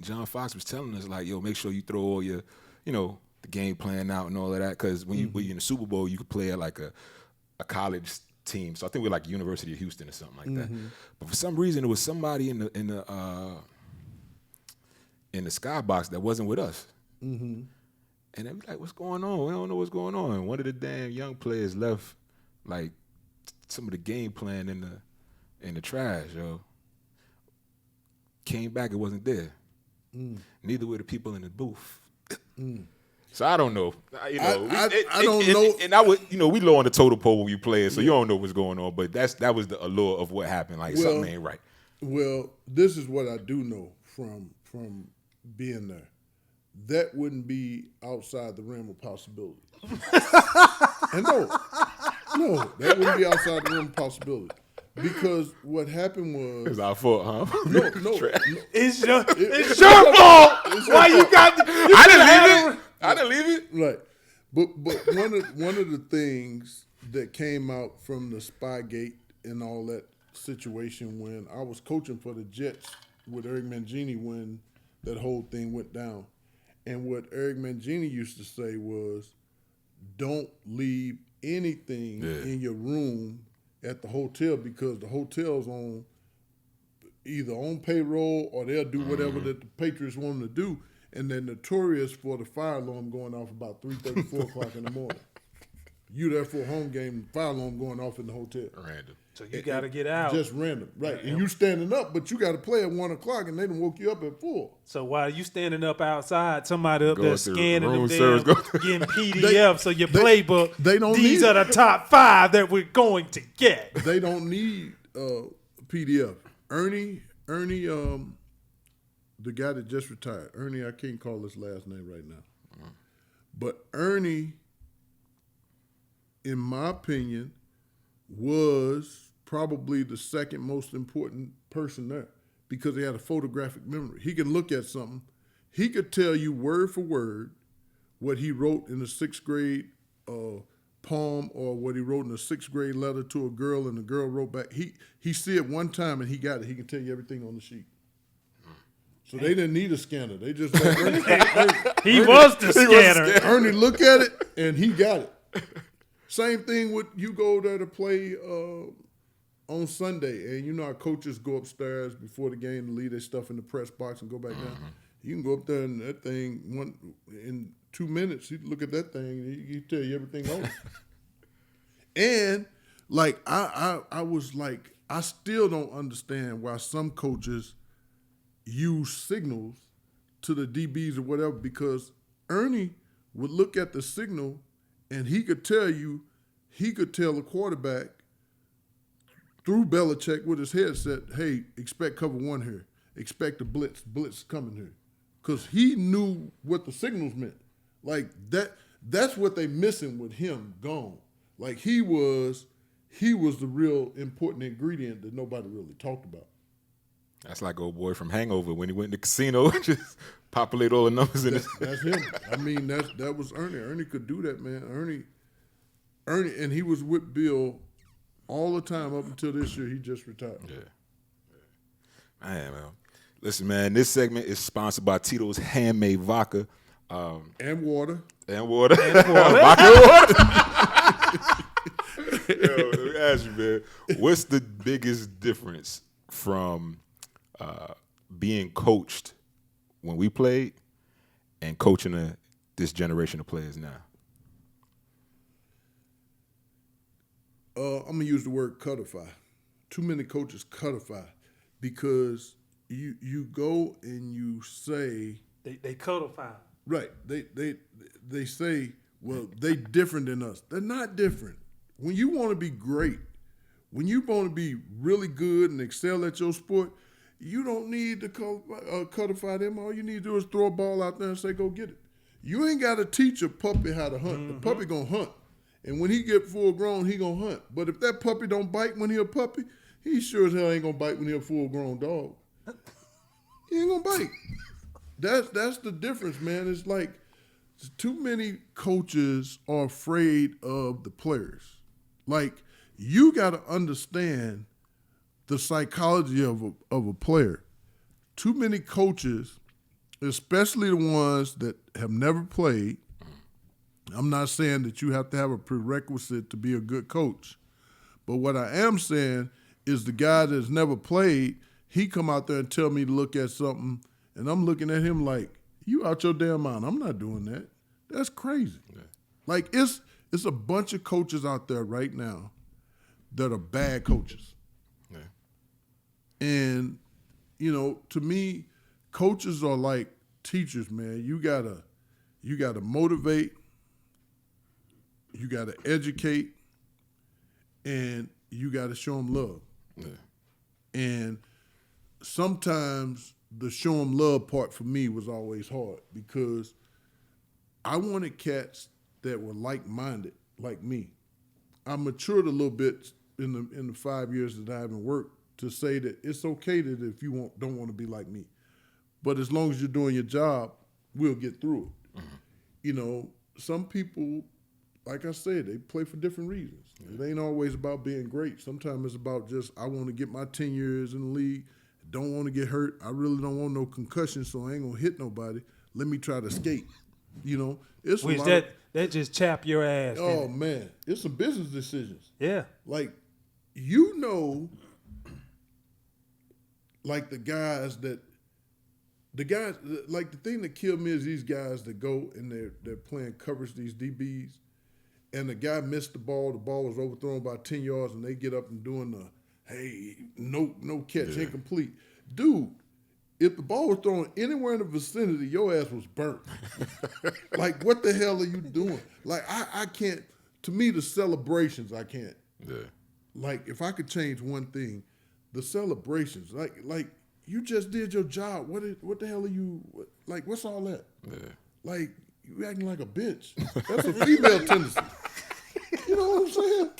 Speaker 4: John Fox was telling us, like, yo, make sure you throw all your, the game plan out and all of that, because when you're in the Super Bowl, you could play at like a college team. So I think we're like University of Houston or something like that. But for some reason, there was somebody in the skybox that wasn't with us. And they were like, "What's going on? We don't know what's going on." And one of the damn young players left like some of the game plan in the trash, yo. Came back, it wasn't there. Neither were the people in the booth. So I don't know. I don't know. And I would, we low on the total pole when you play it, so you don't know what's going on. But that was the allure of what happened. Like, something ain't right.
Speaker 1: Well, this is what I do know from being there. That wouldn't be outside the realm of possibility. And no, that wouldn't be outside the realm of possibility. Because what happened was...
Speaker 4: It's our fault, huh?
Speaker 1: No.
Speaker 3: It's your fault. Why you got...
Speaker 4: I didn't leave it.
Speaker 1: Right. But one of the things that came out from the Spygate and all that situation when I was coaching for the Jets with Eric Mangini when that whole thing went down. And what Eric Mangini used to say was, don't leave anything in your room at the hotel, because the hotel's either on payroll or they'll do whatever that the Patriots want them to do. And they're notorious for the fire alarm going off about 3:30, 4 o'clock in the morning. You there for a home game, fire alarm going off in the hotel.
Speaker 4: Random.
Speaker 3: So you got to get out.
Speaker 1: Just random, right. And you standing up, but you got to play at 1 o'clock and they done woke you up at 4.
Speaker 3: So while you standing up outside, somebody up there scanning them
Speaker 4: service,
Speaker 3: getting PDF, so your playbook, these are the top 5 that we're going to get.
Speaker 1: They don't need PDF. Ernie, the guy that just retired, Ernie, I can't call his last name right now. But Ernie, in my opinion, was probably the second most important person there because he had a photographic memory. He can look at something. He could tell you word for word what he wrote in the 6th grade poem or what he wrote in the 6th grade letter to a girl and the girl wrote back. He see it one time and he got it. He can tell you everything on the sheet. So they didn't need a scanner. They just let Ernie.
Speaker 3: He was the scanner.
Speaker 1: Ernie look at it and he got it. Same thing with you go there to play on Sunday, and our coaches go upstairs before the game to leave their stuff in the press box and go back down. You can go up there and that thing in 2 minutes. You look at that thing, and he tell you everything on it. And like I was like I still don't understand why some coaches use signals to the DBs or whatever, because Ernie would look at the signal and he could tell the quarterback through Belichick with his headset, hey, expect cover one here. Expect a blitz coming here. Because he knew what the signals meant. Like that's what they missing with him gone. Like he was the real important ingredient that nobody really talked about.
Speaker 4: That's like old boy from Hangover when he went to the casino and just populate all the numbers in his.
Speaker 1: That's him. I mean, that was Ernie. Ernie could do that, man. Ernie, and he was with Bill all the time up until this year. He just retired.
Speaker 4: Yeah. Man. Listen, man, this segment is sponsored by Tito's Handmade Vodka.
Speaker 1: And water.
Speaker 4: Vodka and water. Yo, let me ask you, man, what's the biggest difference from being coached when we played and coaching this generation of players now?
Speaker 1: I'm going to use the word codify. Too many coaches codify because you go and you say...
Speaker 3: They codify.
Speaker 1: Right. They say, well, they different than us. They're not different. When you want to be great, when you want to be really good and excel at your sport, you don't need to codify them. All you need to do is throw a ball out there and say, go get it. You ain't got to teach a puppy how to hunt. The puppy going to hunt. And when he get full grown, he going to hunt. But if that puppy don't bite when he a puppy, he sure as hell ain't going to bite when he a full grown dog. He ain't going to bite. That's the difference, man. It's like too many coaches are afraid of the players. Like, you got to understand the psychology of a player. Too many coaches, especially the ones that have never played, I'm not saying that you have to have a prerequisite to be a good coach. But what I am saying is the guy that's never played, he come out there and tell me to look at something, and I'm looking at him like, you out your damn mind. I'm not doing that. That's crazy. Yeah. Like, it's a bunch of coaches out there right now that are bad coaches. Yeah. And, to me, coaches are like teachers, man. You gotta motivate, you gotta educate, and you gotta show them love. Yeah. And sometimes the show them love part for me was always hard because I wanted cats that were like-minded, like me. I matured a little bit in the 5 years that I haven't worked to say that it's okay that if you don't want to be like me. But as long as you're doing your job, we'll get through it. Mm-hmm. Some people, like I said, they play for different reasons. Yeah. It ain't always about being great. Sometimes it's about just, I want to get my 10 years in the league, don't want to get hurt. I really don't want no concussion, so I ain't going to hit nobody. Let me try to skate. It's
Speaker 3: Which that just chap your ass.
Speaker 1: Oh, man. It's some business decisions.
Speaker 3: Yeah.
Speaker 1: Like, like the thing that killed me is these guys that go and they're playing coverage, these DBs, and the guy missed the ball was overthrown by 10 yards, and they get up and doing the, hey, no catch, incomplete. Dude, if the ball was thrown anywhere in the vicinity, your ass was burnt. Like, what the hell are you doing? Like, I can't, to me, the celebrations, I can't. Yeah. Like, if I could change one thing, the celebrations, like you just did your job. What the hell are you, what's all that? Yeah. Like, you acting like a bitch. That's a female tendency. You know what I'm saying?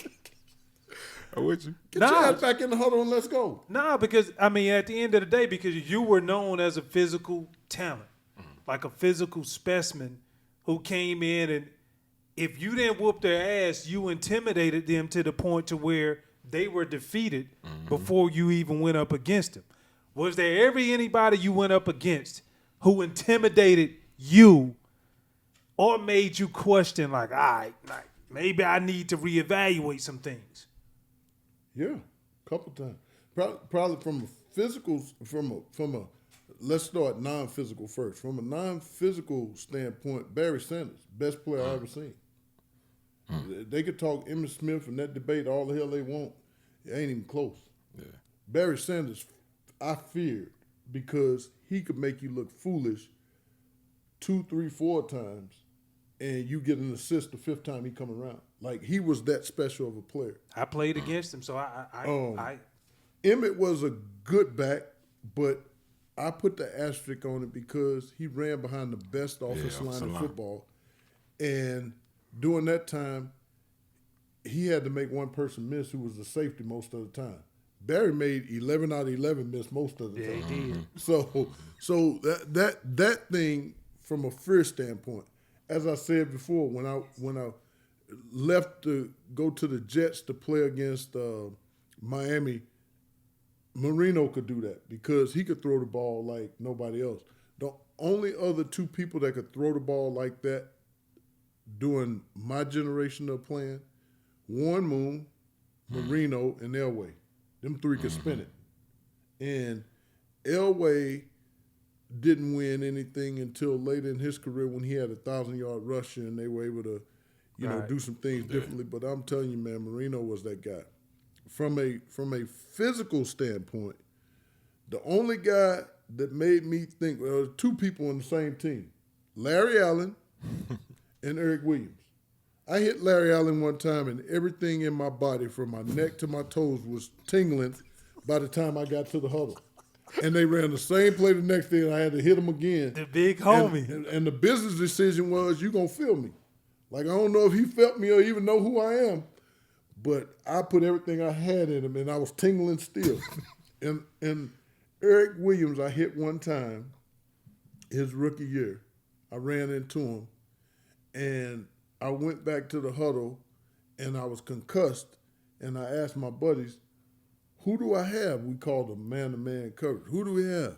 Speaker 4: I'm with you.
Speaker 1: Get your ass back in the huddle and let's go.
Speaker 3: Nah, because, at the end of the day, because you were known as a physical talent, like a physical specimen who came in, and if you didn't whoop their ass, you intimidated them to the point to where they were defeated before you even went up against them. Was there ever anybody you went up against who intimidated you or made you question, like, all right, maybe I need to reevaluate some things?
Speaker 1: Yeah, a couple times. Probably from a physical, let's start non-physical first. From a non-physical standpoint, Barry Sanders, best player I ever seen. They could talk Emmitt Smith and that debate all the hell they want. It ain't even close. Barry Sanders, I feared because he could make you look foolish 2, 3, 4 times, and you get an assist the 5th time he come around. Like, he was that special of a player.
Speaker 3: I played against him, so I
Speaker 1: Emmett was a good back, but I put the asterisk on it because he ran behind the best offensive line in football. And during that time, he had to make one person miss who was the safety most of the time. Barry made 11 out of 11 miss most of the time.
Speaker 3: he did.
Speaker 1: So that thing from a fear standpoint, as I said before, when I left to go to the Jets to play against Miami, Marino could do that because he could throw the ball like nobody else. The only other 2 people that could throw the ball like that during my generation of playing, Warren Moon, Marino, and Elway. Them 3 could spin it. And Elway didn't win anything until later in his career when he had a 1,000-yard rusher and they were able to, do some things differently. But I'm telling you, man, Marino was that guy. From a physical standpoint, the only guy that made me think, well, 2 people on the same team, Larry Allen and Eric Williams. I hit Larry Allen one time, and everything in my body, from my neck to my toes, was tingling by the time I got to the huddle. And they ran the same play the next day, and I had to hit them again.
Speaker 3: The big homie.
Speaker 1: And the business decision was, you going to feel me. Like, I don't know if he felt me or even know who I am, but I put everything I had in him, and I was tingling still. and Eric Williams, I hit one time, his rookie year. I ran into him, and I went back to the huddle, and I was concussed, and I asked my buddies, who do I have? We called them man-to-man coverage. Who do we have?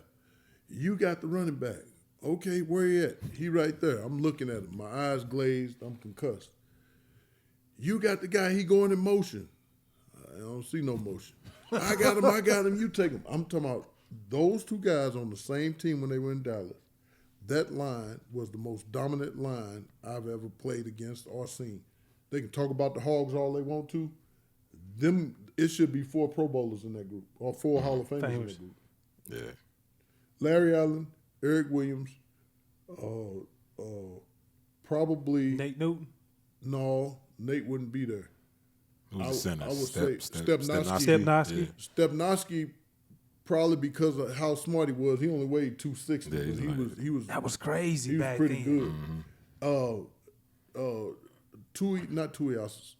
Speaker 1: You got the running back. Okay, where he at? He right there. I'm looking at him. My eyes glazed. I'm concussed. You got the guy, he going in motion. I don't see no motion. I got him, you take him. I'm talking about those 2 guys on the same team when they were in Dallas. That line was the most dominant line I've ever played against or seen. They can talk about the Hogs all they want to. It should be 4 Pro Bowlers in that group or 4 Hall of Famers in that group.
Speaker 4: Yeah.
Speaker 1: Larry Allen, Eric Williams, probably
Speaker 3: Nate Newton.
Speaker 1: No, Nate wouldn't be there.
Speaker 4: Who's the center?
Speaker 1: I would say Stepnoski.
Speaker 3: Stepnoski.
Speaker 4: Yeah.
Speaker 1: Stepnoski, probably because of how smart he was. He only weighed 260.
Speaker 4: Yeah,
Speaker 1: he was
Speaker 3: That was crazy
Speaker 1: he was
Speaker 3: back
Speaker 1: pretty
Speaker 3: then.
Speaker 1: good. Not Tuias.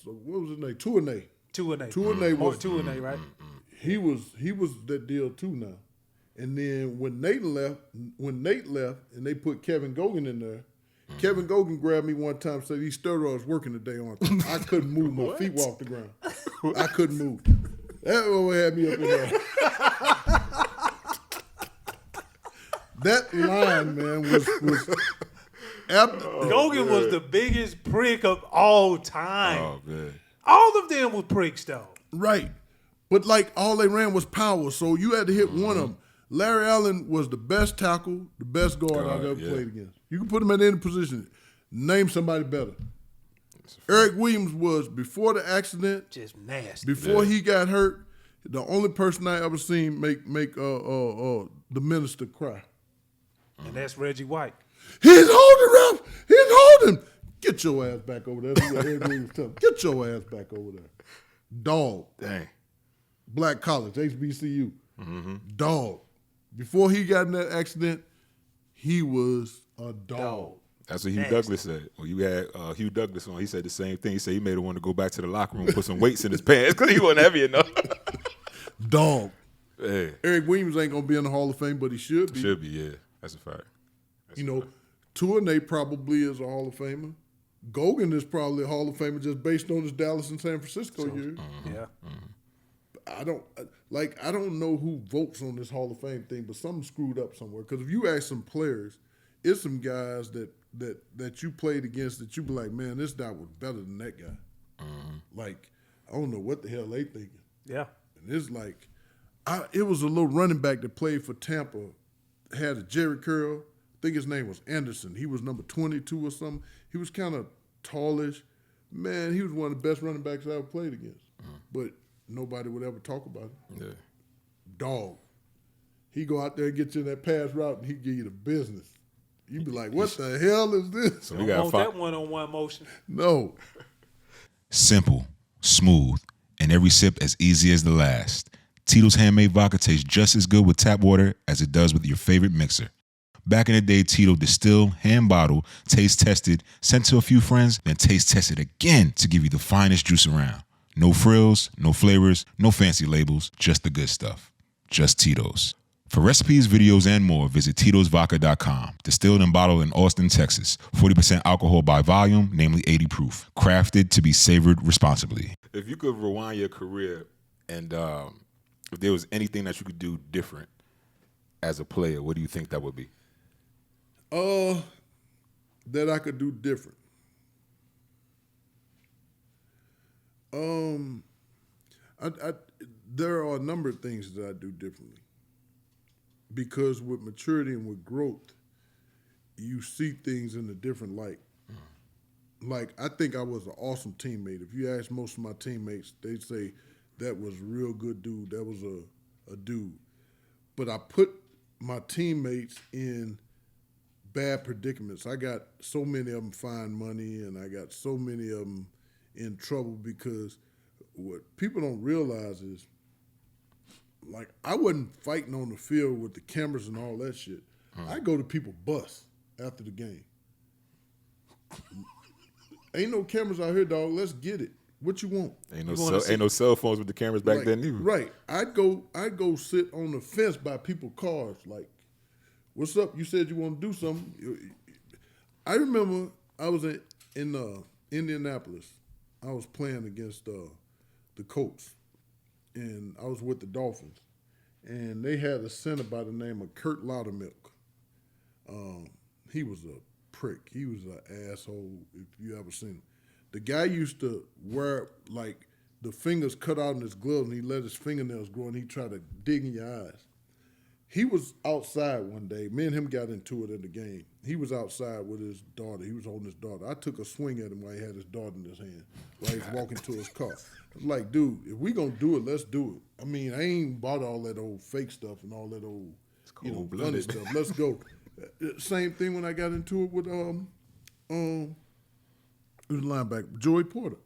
Speaker 1: What was his name? Tuanay.
Speaker 3: Tuanay
Speaker 1: was
Speaker 3: Tuanay, right?
Speaker 1: He was that deal too now. And then when Nate left, and they put Kevin Gogan in there, Kevin Gogan grabbed me one time and said, these steroids working today on me. I couldn't move. My feet were off the ground. I couldn't move. That one had me up in there. That line, man, was
Speaker 3: Gogan was the biggest prick of all time.
Speaker 4: Oh, man.
Speaker 3: All of them were pricks, though.
Speaker 1: right. But like all they ran was power, so you had to hit one of them. Larry Allen was the best tackle, the best guard I've ever played against. You can put him at any position. Name somebody better. Eric Williams was, before the accident,
Speaker 3: Just nasty.
Speaker 1: before he got hurt, the only person I ever seen make the minister cry.
Speaker 3: And that's Reggie White.
Speaker 1: He's holding, ref. He's holding. Get your ass back over there. That's what Eric Williams tell him. Get your ass back over there. Dog.
Speaker 4: Dang.
Speaker 1: Black College, HBCU. Dog. Before he got in that accident, he was a dog.
Speaker 4: That's what Hugh Douglas said. When you had Hugh Douglas on, he said the same thing. He said he made him want to go back to the locker room and put some weights in his pants because he wasn't heavy enough.
Speaker 1: Dog.
Speaker 4: Hey.
Speaker 1: Eric Williams ain't going to be in the Hall of Fame, but he should be.
Speaker 4: Should be, yeah. That's a fact.
Speaker 1: Tuanay probably is a Hall of Famer. Gogan is probably a Hall of Famer just based on his Dallas and San Francisco years.
Speaker 3: Yeah.
Speaker 1: I don't know who votes on this Hall of Fame thing, but something screwed up somewhere. Because if you ask some players, it's some guys that you played against that you be like, man, this guy was better than that guy. Like, I don't know what the hell they thinking.
Speaker 3: Yeah.
Speaker 1: And it's like, it was a little running back that played for Tampa, had a Jerry curl. I think his name was Anderson. He was number 22 or something. He was kind of tallish. Man, he was one of the best running backs I ever played against. But nobody would ever talk about him.
Speaker 4: Yeah.
Speaker 1: Dog. He go out there and get you in that pass route, and he give you the business. You be like, what the hell is this?
Speaker 4: So
Speaker 3: Don't
Speaker 4: we got
Speaker 3: want that one-on-one motion.
Speaker 1: No.
Speaker 5: Simple, smooth, and every sip as easy as the last. Tito's handmade vodka tastes just as good with tap water as it does with your favorite mixer. Back in the day, Tito distilled, hand bottled, taste tested, sent to a few friends, then taste tested again to give you the finest juice around. No frills, no flavors, no fancy labels, just the good stuff. Just Tito's. For recipes, videos, and more, visit Tito'sVodka.com. Distilled and bottled in Austin, Texas. 40% alcohol by volume, namely 80 proof. Crafted to be savored responsibly.
Speaker 4: If you could rewind your career and if there was anything that you could do different as a player, what do you think that would be?
Speaker 1: That I could do different. There are a number of things that I do differently. Because with maturity and with growth, you see things in a different light. Like, I think I was an awesome teammate. If you ask most of my teammates, they'd say, that was a real good dude. That was a dude. But I put my teammates in bad predicaments. I got so many of them fined money, and I got so many of them in trouble because what people don't realize is, like, I wasn't fighting on the field with the cameras and all that shit. I go to people's bus after the game. Ain't no cameras out here, dog. Let's get it. What you want?
Speaker 4: Ain't no cell phones with the cameras back then either.
Speaker 1: Right. I'd go sit on the fence by people's cars. Like, what's up? You said you want to do something. I remember I was in Indianapolis. I was playing against the Colts, and I was with the Dolphins, and they had a center by the name of Kurt Loudermilk. He was a prick. He was an asshole if you ever seen him. The guy used to wear, like, the fingers cut out in his gloves, and he let his fingernails grow, and he tried to dig in your eyes. He was outside one day. Me and him got into it in the game. He was outside with his daughter. He was holding his daughter. I took a swing at him while he had his daughter in his hand, while he was walking to his car. I was like, dude, if we gonna do it, let's do it. I mean, I ain't bought all that old fake stuff and all that old, funny stuff. Let's go. Same thing when I got into it with it was linebacker Joey Porter.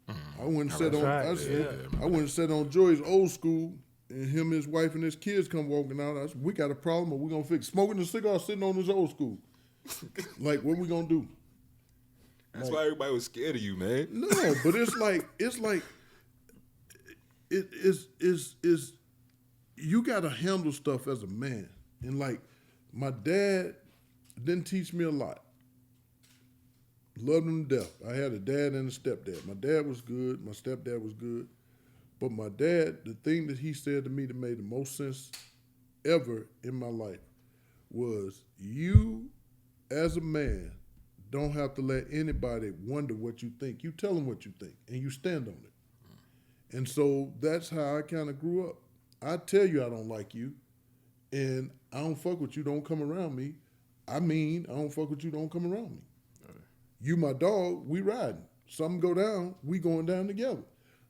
Speaker 1: I went and sat on. I went and sat on Joey's old school, and him, his wife, and his kids come walking out. I said, "We got a problem, or we gonna fix smoking a cigar, sitting on his old school. Like, what we gonna do?"
Speaker 4: That's why everybody was scared of you, man.
Speaker 1: No, but it's like it is you gotta handle stuff as a man, and like my dad didn't teach me a lot. Loved him to death. I had a dad and a stepdad. My dad was good. My stepdad was good. But my dad, the thing that he said to me that made the most sense ever in my life was, you as a man don't have to let anybody wonder what you think. You tell them what you think, and you stand on it. And so that's how I kind of grew up. I tell you I don't like you, and I don't fuck with you, don't come around me. I mean, I don't fuck with you, don't come around me. You my dog, we riding. Something go down, we going down together.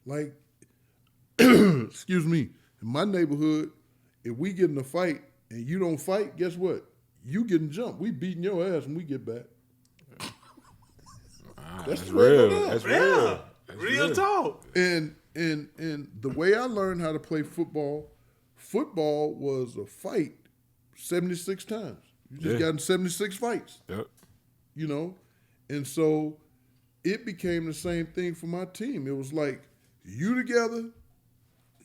Speaker 1: Like, excuse me, in my neighborhood, if we get in a fight and you don't fight, guess what? You getting jumped. We beating your ass when we get back. That's
Speaker 4: real.
Speaker 1: That's
Speaker 4: real.
Speaker 3: Real talk.
Speaker 1: And the way I learned how to play football was a fight 76 times. You just got in 76 fights.
Speaker 4: Yep.
Speaker 1: You know? And so it became the same thing for my team. It was like, you together,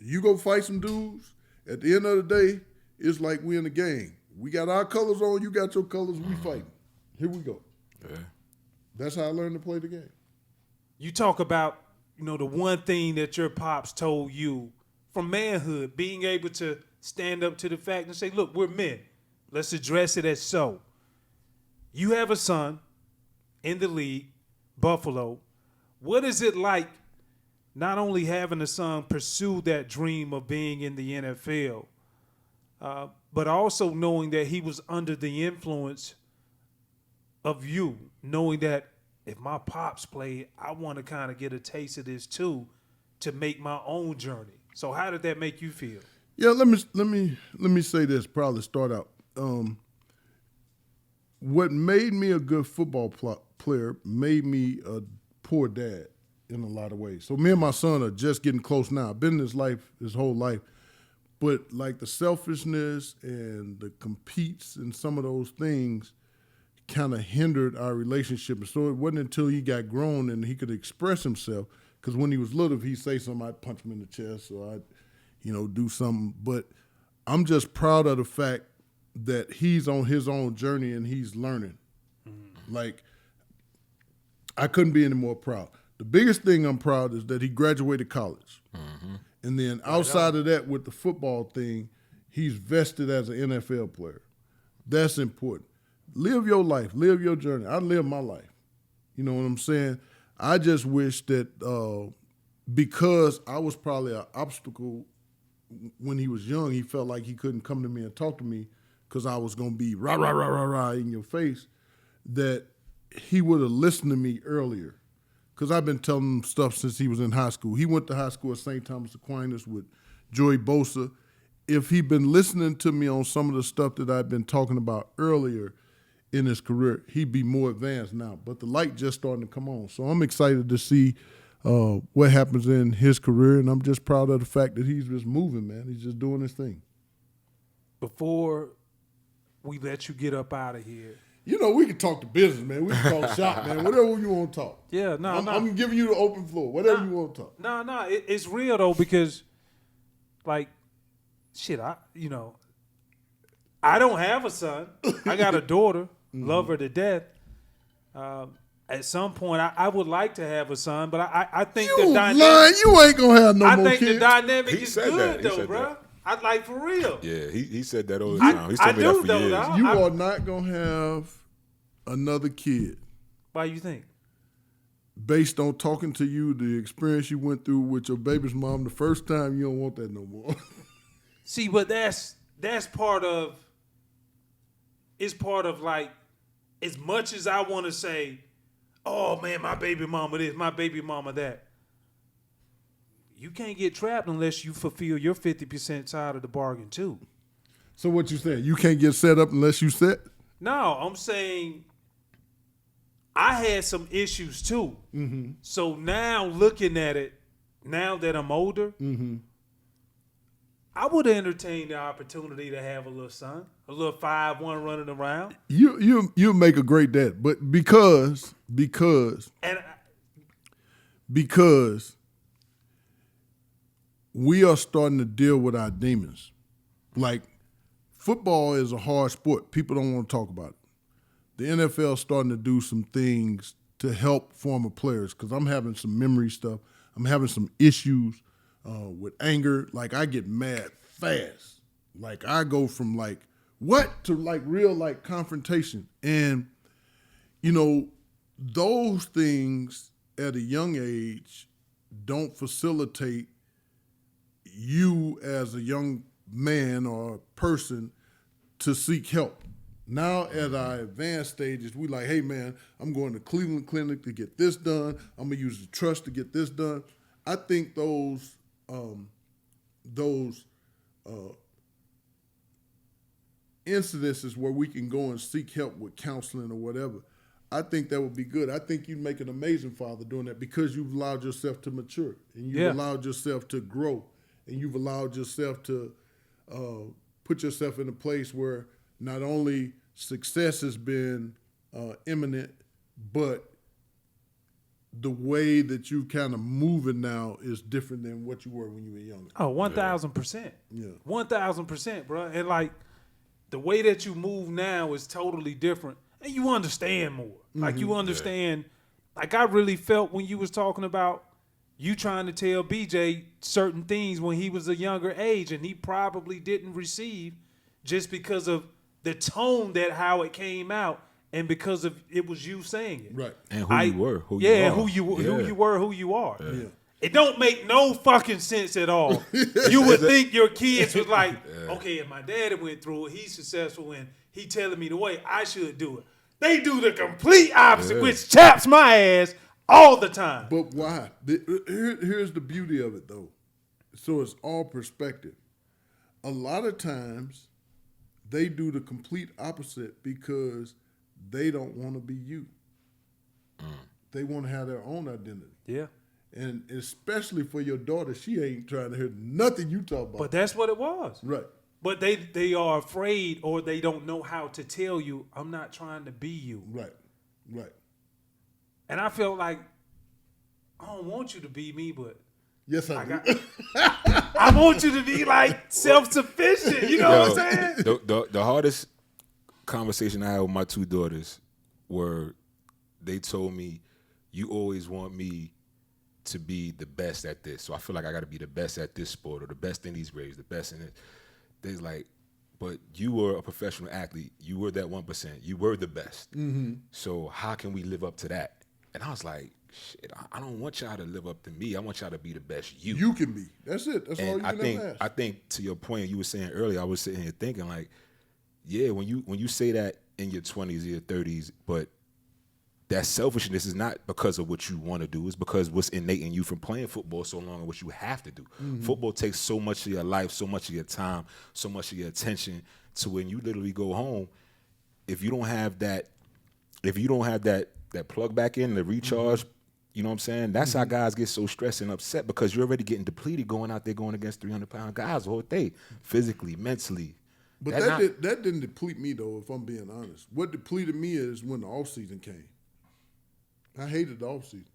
Speaker 1: you go fight some dudes. At the end of the day, it's like we in the game. We got our colors on, you got your colors, we fighting. Here we go.
Speaker 4: Yeah.
Speaker 1: That's how I learned to play the game.
Speaker 3: You talk about, the one thing that your pops told you from manhood, being able to stand up to the fact and say, look, we're men. Let's address it as so. You have a son in the league, Buffalo. What is it like not only having a son pursue that dream of being in the NFL, but also knowing that he was under the influence of you, knowing that if my pops played, I want to kind of get a taste of this too. to make my own journey. So how did that make you feel?
Speaker 1: Yeah, let me say this. Probably start out. What made me a good football player made me a poor dad in a lot of ways. So me and my son are just getting close now. I've been in his whole life, but like the selfishness and the competes and some of those things kind of hindered our relationship. And so it wasn't until he got grown and he could express himself. Because when he was little, if he'd say something, I'd punch him in the chest or I'd, do something. But I'm just proud of the fact that he's on his own journey and he's learning. Mm-hmm. Like, I couldn't be any more proud. The biggest thing I'm proud is that he graduated college. Mm-hmm. And then outside of that, with the football thing, he's vested as an NFL player. That's important. Live your life. Live your journey. I live my life. You know what I'm saying? I just wish that because I was probably an obstacle when he was young, he felt like he couldn't come to me and talk to me because I was going to be rah, rah, rah, rah, rah in your face, that he would have listened to me earlier. Because I've been telling him stuff since he was in high school. He went to high school at St. Thomas Aquinas with Joey Bosa. If he'd been listening to me on some of the stuff that I've been talking about earlier in his career, he'd be more advanced now. But the light just starting to come on. So I'm excited to see what happens in his career, and I'm just proud of the fact that he's just moving, man. He's just doing his thing.
Speaker 3: Before we let you get up out of here,
Speaker 1: we can talk to business, man. We can talk shop, man. Whatever you want to talk.
Speaker 3: Yeah,
Speaker 1: I'm giving you the open floor. Whatever you want to talk.
Speaker 3: No, it's real though, because like shit, I don't have a son. I got a daughter. Love her to death. At some point, I would like to have a son, but I think the dynamic.
Speaker 1: You ain't gonna have no more kids.
Speaker 3: I think the dynamic is good though, bro. I like for real.
Speaker 4: Yeah, he said that all the time. He's told me that for years.
Speaker 1: You are not gonna have another kid.
Speaker 3: Why you think?
Speaker 1: Based on talking to you, the experience you went through with your baby's mom the first time, you don't want that no more.
Speaker 3: See, but that's part of. It's part of like, as much as I want to say, oh man, my baby mama this, my baby mama that. You can't get trapped unless you fulfill your 50% side of the bargain too.
Speaker 1: So what you saying? You can't get set up unless you set?
Speaker 3: No, I'm saying I had some issues too. Mm-hmm. So now looking at it, now that I'm older, I would entertain the opportunity to have a little son, a little 5'1" running around.
Speaker 1: You make a great dad, but because we are starting to deal with our demons. Like, football is a hard sport. People don't want to talk about it. The NFL is starting to do some things to help former players, because I'm having some memory stuff. I'm having some issues with anger. Like, I get mad fast. Like, I go from like, what, to like real like confrontation. And, those things at a young age don't facilitate you as a young man or person to seek help. Now at our advanced stages, we like, hey man, I'm going to Cleveland Clinic to get this done. I'm gonna use the trust to get this done. I think those incidences where we can go and seek help with counseling or whatever, I think that would be good. I think you'd make an amazing father doing that, because you've allowed yourself to mature and you've allowed yourself to grow, and you've allowed yourself to put yourself in a place where not only success has been imminent, but the way that you kind of moving now is different than what you were when you were younger.
Speaker 3: Oh, 1,000%.
Speaker 1: Yeah.
Speaker 3: 1,000%, bro. And like, the way that you move now is totally different. And you understand more. Like, you understand. Like, I really felt when you was talking about you trying to tell BJ certain things when he was a younger age, and he probably didn't receive just because of the tone that how it came out, and because of it was you saying it.
Speaker 1: Right.
Speaker 4: And who you were. Who you are. Who you are.
Speaker 1: Yeah.
Speaker 3: It don't make no fucking sense at all. You would think your kids was like, okay, if my daddy went through it, he's successful, and he telling me the way I should do it. They do the complete opposite, which chaps my ass. all the time.
Speaker 1: But why? Here's the beauty of it, though. So it's all perspective. A lot of times, they do the complete opposite because they don't want to be you. They want to have their own identity.
Speaker 3: Yeah.
Speaker 1: And especially for your daughter, she ain't trying to hear nothing you talk about.
Speaker 3: But that's what it was.
Speaker 1: Right.
Speaker 3: But they are afraid, or they don't know how to tell you, I'm not trying to be you.
Speaker 1: Right. Right.
Speaker 3: And I felt like, I don't want you to be me, but
Speaker 1: Yes, I do.
Speaker 3: I want you to be like self-sufficient. You know what I'm saying?
Speaker 4: The hardest conversation I had with my two daughters were, they told me, you always want me to be the best at this. So I feel like I got to be the best at this sport, or the best in these grades, the best in it. They're like, but you were a professional athlete. You were that 1%. You were the best. Mm-hmm. So how can we live up to that? And I was like, shit, I don't want y'all to live up to me. I want y'all to be the best you.
Speaker 1: You can be. That's it. That's all you can ever ask.
Speaker 4: I think to your point, you were saying earlier, I was sitting here thinking like, yeah, when you say that in your 20s, your 30s, but that selfishness is not because of what you want to do. It's because what's innate in you from playing football so long and what you have to do. Mm-hmm. Football takes so much of your life, so much of your time, so much of your attention, to when you literally go home, if you don't have that plug back in, the recharge, you know what I'm saying? That's how guys get so stressed and upset, because you're already getting depleted going out there going against 300-pound guys the whole day, physically, mentally.
Speaker 1: But that didn't deplete me, though, if I'm being honest. What depleted me is when the offseason came. I hated the offseason.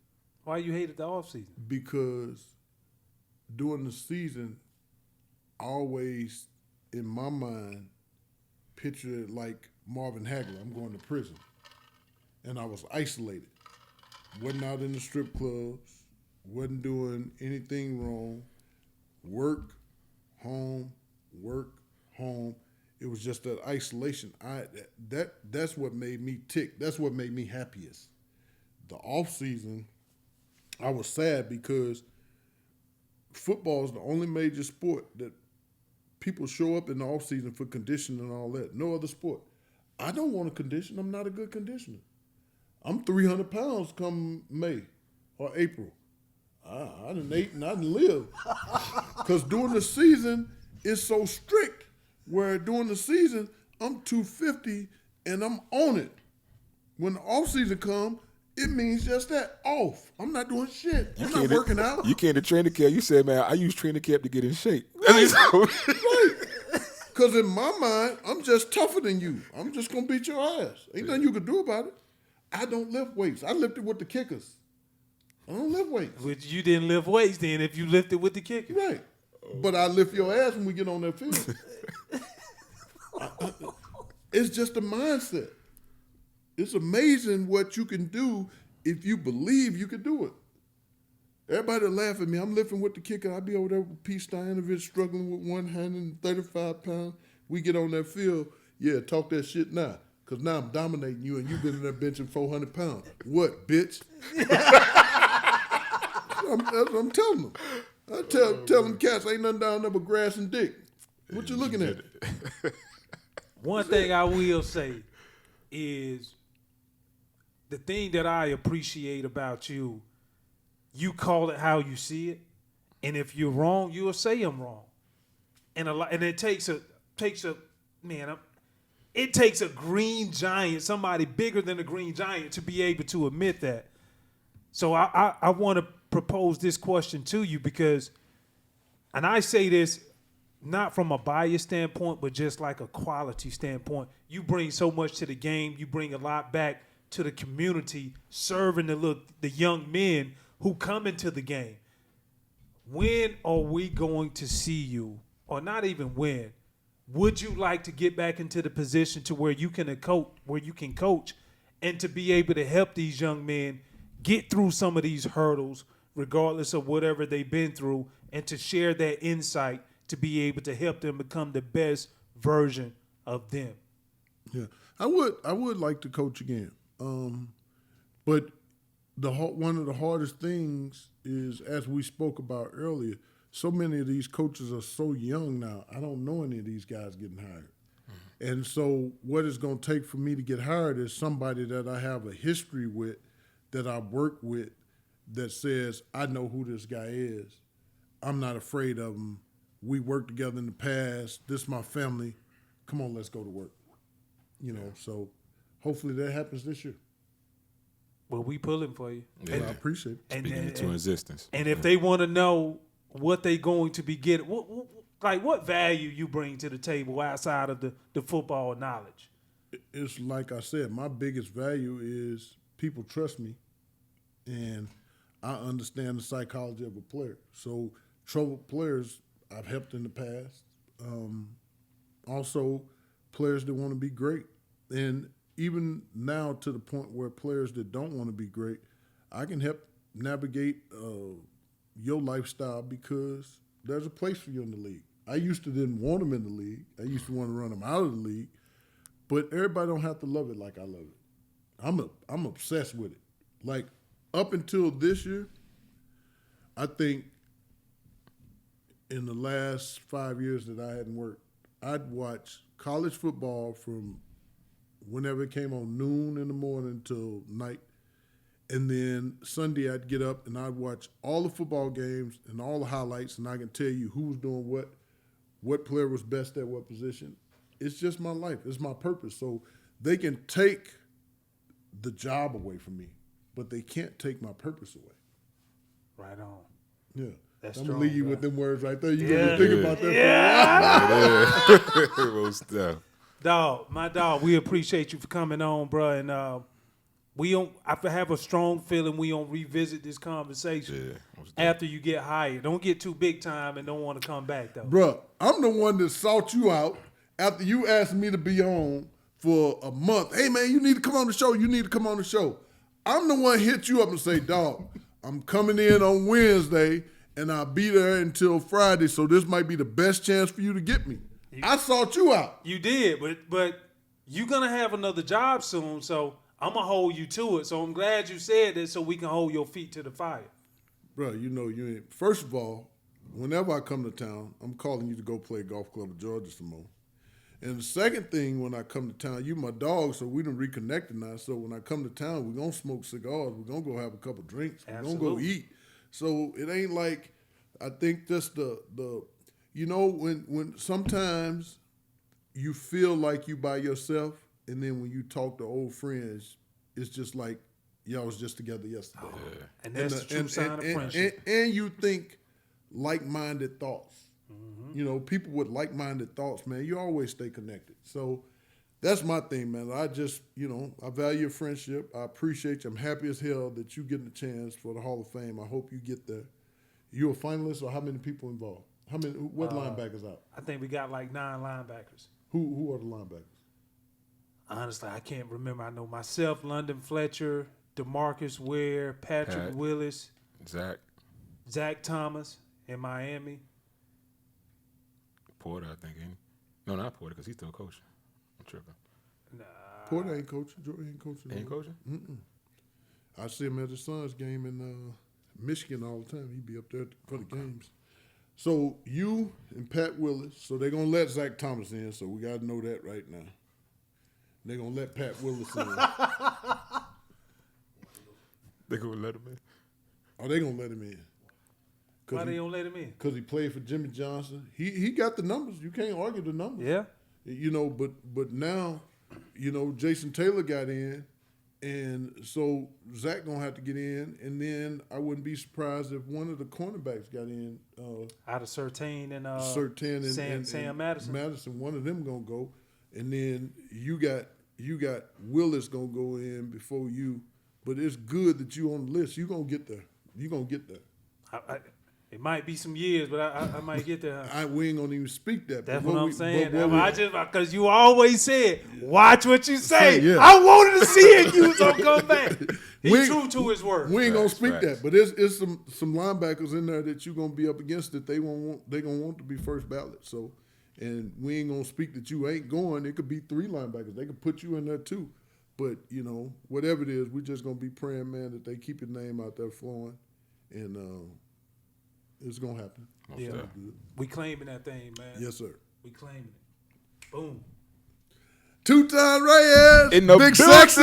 Speaker 3: Why you hated the offseason?
Speaker 1: Because during the season, I always, in my mind, pictured it like Marvin Hagler. I'm going to prison. And I was isolated. Wasn't out in the strip clubs. Wasn't doing anything wrong. Work, home, work, home. It was just that isolation. That's what made me tick. That's what made me happiest. The off season, I was sad because football is the only major sport that people show up in the off season for conditioning and all that. No other sport. I don't want to condition. I'm not a good conditioner. I'm 300 pounds come May or April. I done ate and I done lived. Because during the season, it's so strict, where during the season, I'm 250 and I'm on it. When the off season comes, it means just that, off. I'm not doing shit. I'm not working out.
Speaker 4: You came to training camp. You said, man, I use training camp to get in shape.
Speaker 1: Right. Because in my mind, I'm just tougher than you. I'm just going to beat your ass. Ain't nothing you can do about it. I don't lift weights. I lifted with the kickers. I don't lift weights.
Speaker 3: Which you didn't lift weights then if you lifted with the kicker.
Speaker 1: Right. But I lift your ass when we get on that field. It's just a mindset. It's amazing what you can do if you believe you can do it. Everybody laugh at me. I'm lifting with the kicker. I be over there with Pete Steinovich struggling with 135 pounds. We get on that field. Yeah, talk that shit now. Because now I'm dominating you and you've been in there benching 400 pounds. What, bitch? I'm telling them. I tell them cats ain't nothing down there but grass and dick. What you looking at?
Speaker 3: One thing I will say is the thing that I appreciate about you, you call it how you see it, and if you're wrong, you'll say I'm wrong. And it takes a green giant, somebody bigger than a green giant, to be able to admit that. So I want to propose this question to you because, and I say this not from a bias standpoint, but just like a quality standpoint. You bring so much to the game. You bring a lot back to the community, serving the young men who come into the game. When are we going to see you, or not even when, would you like to get back into the position to where you can coach and to be able to help these young men get through some of these hurdles, regardless of whatever they've been through, and to share that insight to be able to help them become the best version of them?
Speaker 1: Yeah, I would like to coach again. But one of the hardest things is, as we spoke about earlier, so many of these coaches are so young now. I don't know any of these guys getting hired. Mm-hmm. And so what it's going to take for me to get hired is somebody that I have a history with, that I work with, that says, I know who this guy is. I'm not afraid of him. We worked together in the past. This is my family. Come on, let's go to work. So hopefully that happens this year.
Speaker 3: Well, we pulling for you.
Speaker 4: Yeah.
Speaker 1: I appreciate it.
Speaker 4: Speaking into existence.
Speaker 3: And if they want to know what they going to be getting, what value you bring to the table outside of the football knowledge?
Speaker 1: It's like I said, my biggest value is people trust me, and I understand the psychology of a player. So troubled players I've helped in the past. Also, players that want to be great. And even now to the point where players that don't want to be great, I can help navigate your lifestyle because there's a place for you in the league. I used to didn't want them in the league. I used to want to run them out of the league. But everybody don't have to love it like I love it. I'm obsessed with it. Like up until this year, I think in the last 5 years that I hadn't worked, I'd watch college football from whenever it came on noon in the morning till night. And then Sunday I'd get up and I'd watch all the football games and all the highlights, and I can tell you who was doing what player was best at what position. It's just my life. It's my purpose. So they can take the job away from me, but they can't take my purpose away.
Speaker 3: Right on.
Speaker 1: Yeah.
Speaker 3: That's
Speaker 1: I'm
Speaker 3: strong,
Speaker 1: going to leave you
Speaker 3: bro.
Speaker 1: with them words right there. You're going to be thinking about that for a while.
Speaker 4: Most stuff.
Speaker 3: Dog, my dog, we appreciate you for coming on, bro. And I have a strong feeling we don't revisit this conversation after you get hired. Don't get too big time and don't want to come back, though.
Speaker 1: Bruh, I'm the one that sought you out after you asked me to be on for a month. Hey, man, you need to come on the show. You need to come on the show. I'm the one hit you up and say, dog, I'm coming in on Wednesday, and I'll be there until Friday, so this might be the best chance for you to get me. I sought you out.
Speaker 3: You did, but you're going to have another job soon, so I'm going to hold you to it. So I'm glad you said that so we can hold your feet to the fire.
Speaker 1: Bro, you know you ain't. First of all, whenever I come to town, I'm calling you to go play golf club with Georgia some more. And the second thing, when I come to town, you my dog, so we done reconnected now. So when I come to town, we're going to smoke cigars. We're going to go have a couple drinks. We're going to go eat. So it ain't like, I think just when sometimes you feel like you by yourself, and then when you talk to old friends, it's just like y'all was just together yesterday.
Speaker 3: Yeah. And that's the true sign of friendship.
Speaker 1: And you think like-minded thoughts. Mm-hmm. People with like-minded thoughts, man, you always stay connected. So that's my thing, man. I just, I value your friendship. I appreciate you. I'm happy as hell that you getting a chance for the Hall of Fame. I hope you get there. You a finalist, or how many people involved? What linebackers out?
Speaker 3: I think we got like 9 linebackers.
Speaker 1: Who are the linebackers?
Speaker 3: Honestly, I can't remember. I know myself, London Fletcher, DeMarcus Ware, Patrick Willis, Zach Thomas in Miami.
Speaker 4: Porter, I think, ain't he? No, not Porter, because he's still coaching. I'm tripping.
Speaker 3: Nah.
Speaker 1: Porter ain't coaching. Jordan ain't coaching.
Speaker 4: Ain't coaching?
Speaker 1: Mm-mm. I see him at his son's game in Michigan all the time. He be up there for the games. So you and Pat Willis, so they're going to let Zach Thomas in, so we got to know that right now. They're going to let Pat Willis in.
Speaker 4: They going to let him in?
Speaker 1: Oh, they going to let him in.
Speaker 3: Why they don't let him in?
Speaker 1: Because he played for Jimmy Johnson. He got the numbers. You can't argue the numbers.
Speaker 3: Yeah.
Speaker 1: But now, Jason Taylor got in, and so Zach going to have to get in, and then I wouldn't be surprised if one of the cornerbacks got in.
Speaker 3: Out of Surtain and
Speaker 1: Sam
Speaker 3: Madison.
Speaker 1: Madison, one of them going to go. And then you got Willis going to go in before you. But it's good that you on the list. You're going to get there. You're going to get there.
Speaker 3: It might be some years, but I might get there.
Speaker 1: We ain't gonna even speak that.
Speaker 3: That's what I'm saying. Because you always said, watch what you say.
Speaker 1: Yeah.
Speaker 3: I wanted to see it. You was gonna come back. He's true to his word.
Speaker 1: We ain't gonna speak that, but it's some linebackers in there that you're gonna be up against that they gonna want to be first ballot. So, and we ain't gonna speak that you ain't going. It could be 3 linebackers. They could put you in there too. But whatever it is, we just gonna be praying, man, that they keep your name out there flowing, and it's going to happen.
Speaker 3: Yeah. We claiming that thing, man.
Speaker 1: Yes, sir.
Speaker 3: We claiming it. Boom.
Speaker 1: Tutan Reyes.
Speaker 4: In the
Speaker 1: Big
Speaker 4: building.
Speaker 1: Sexy.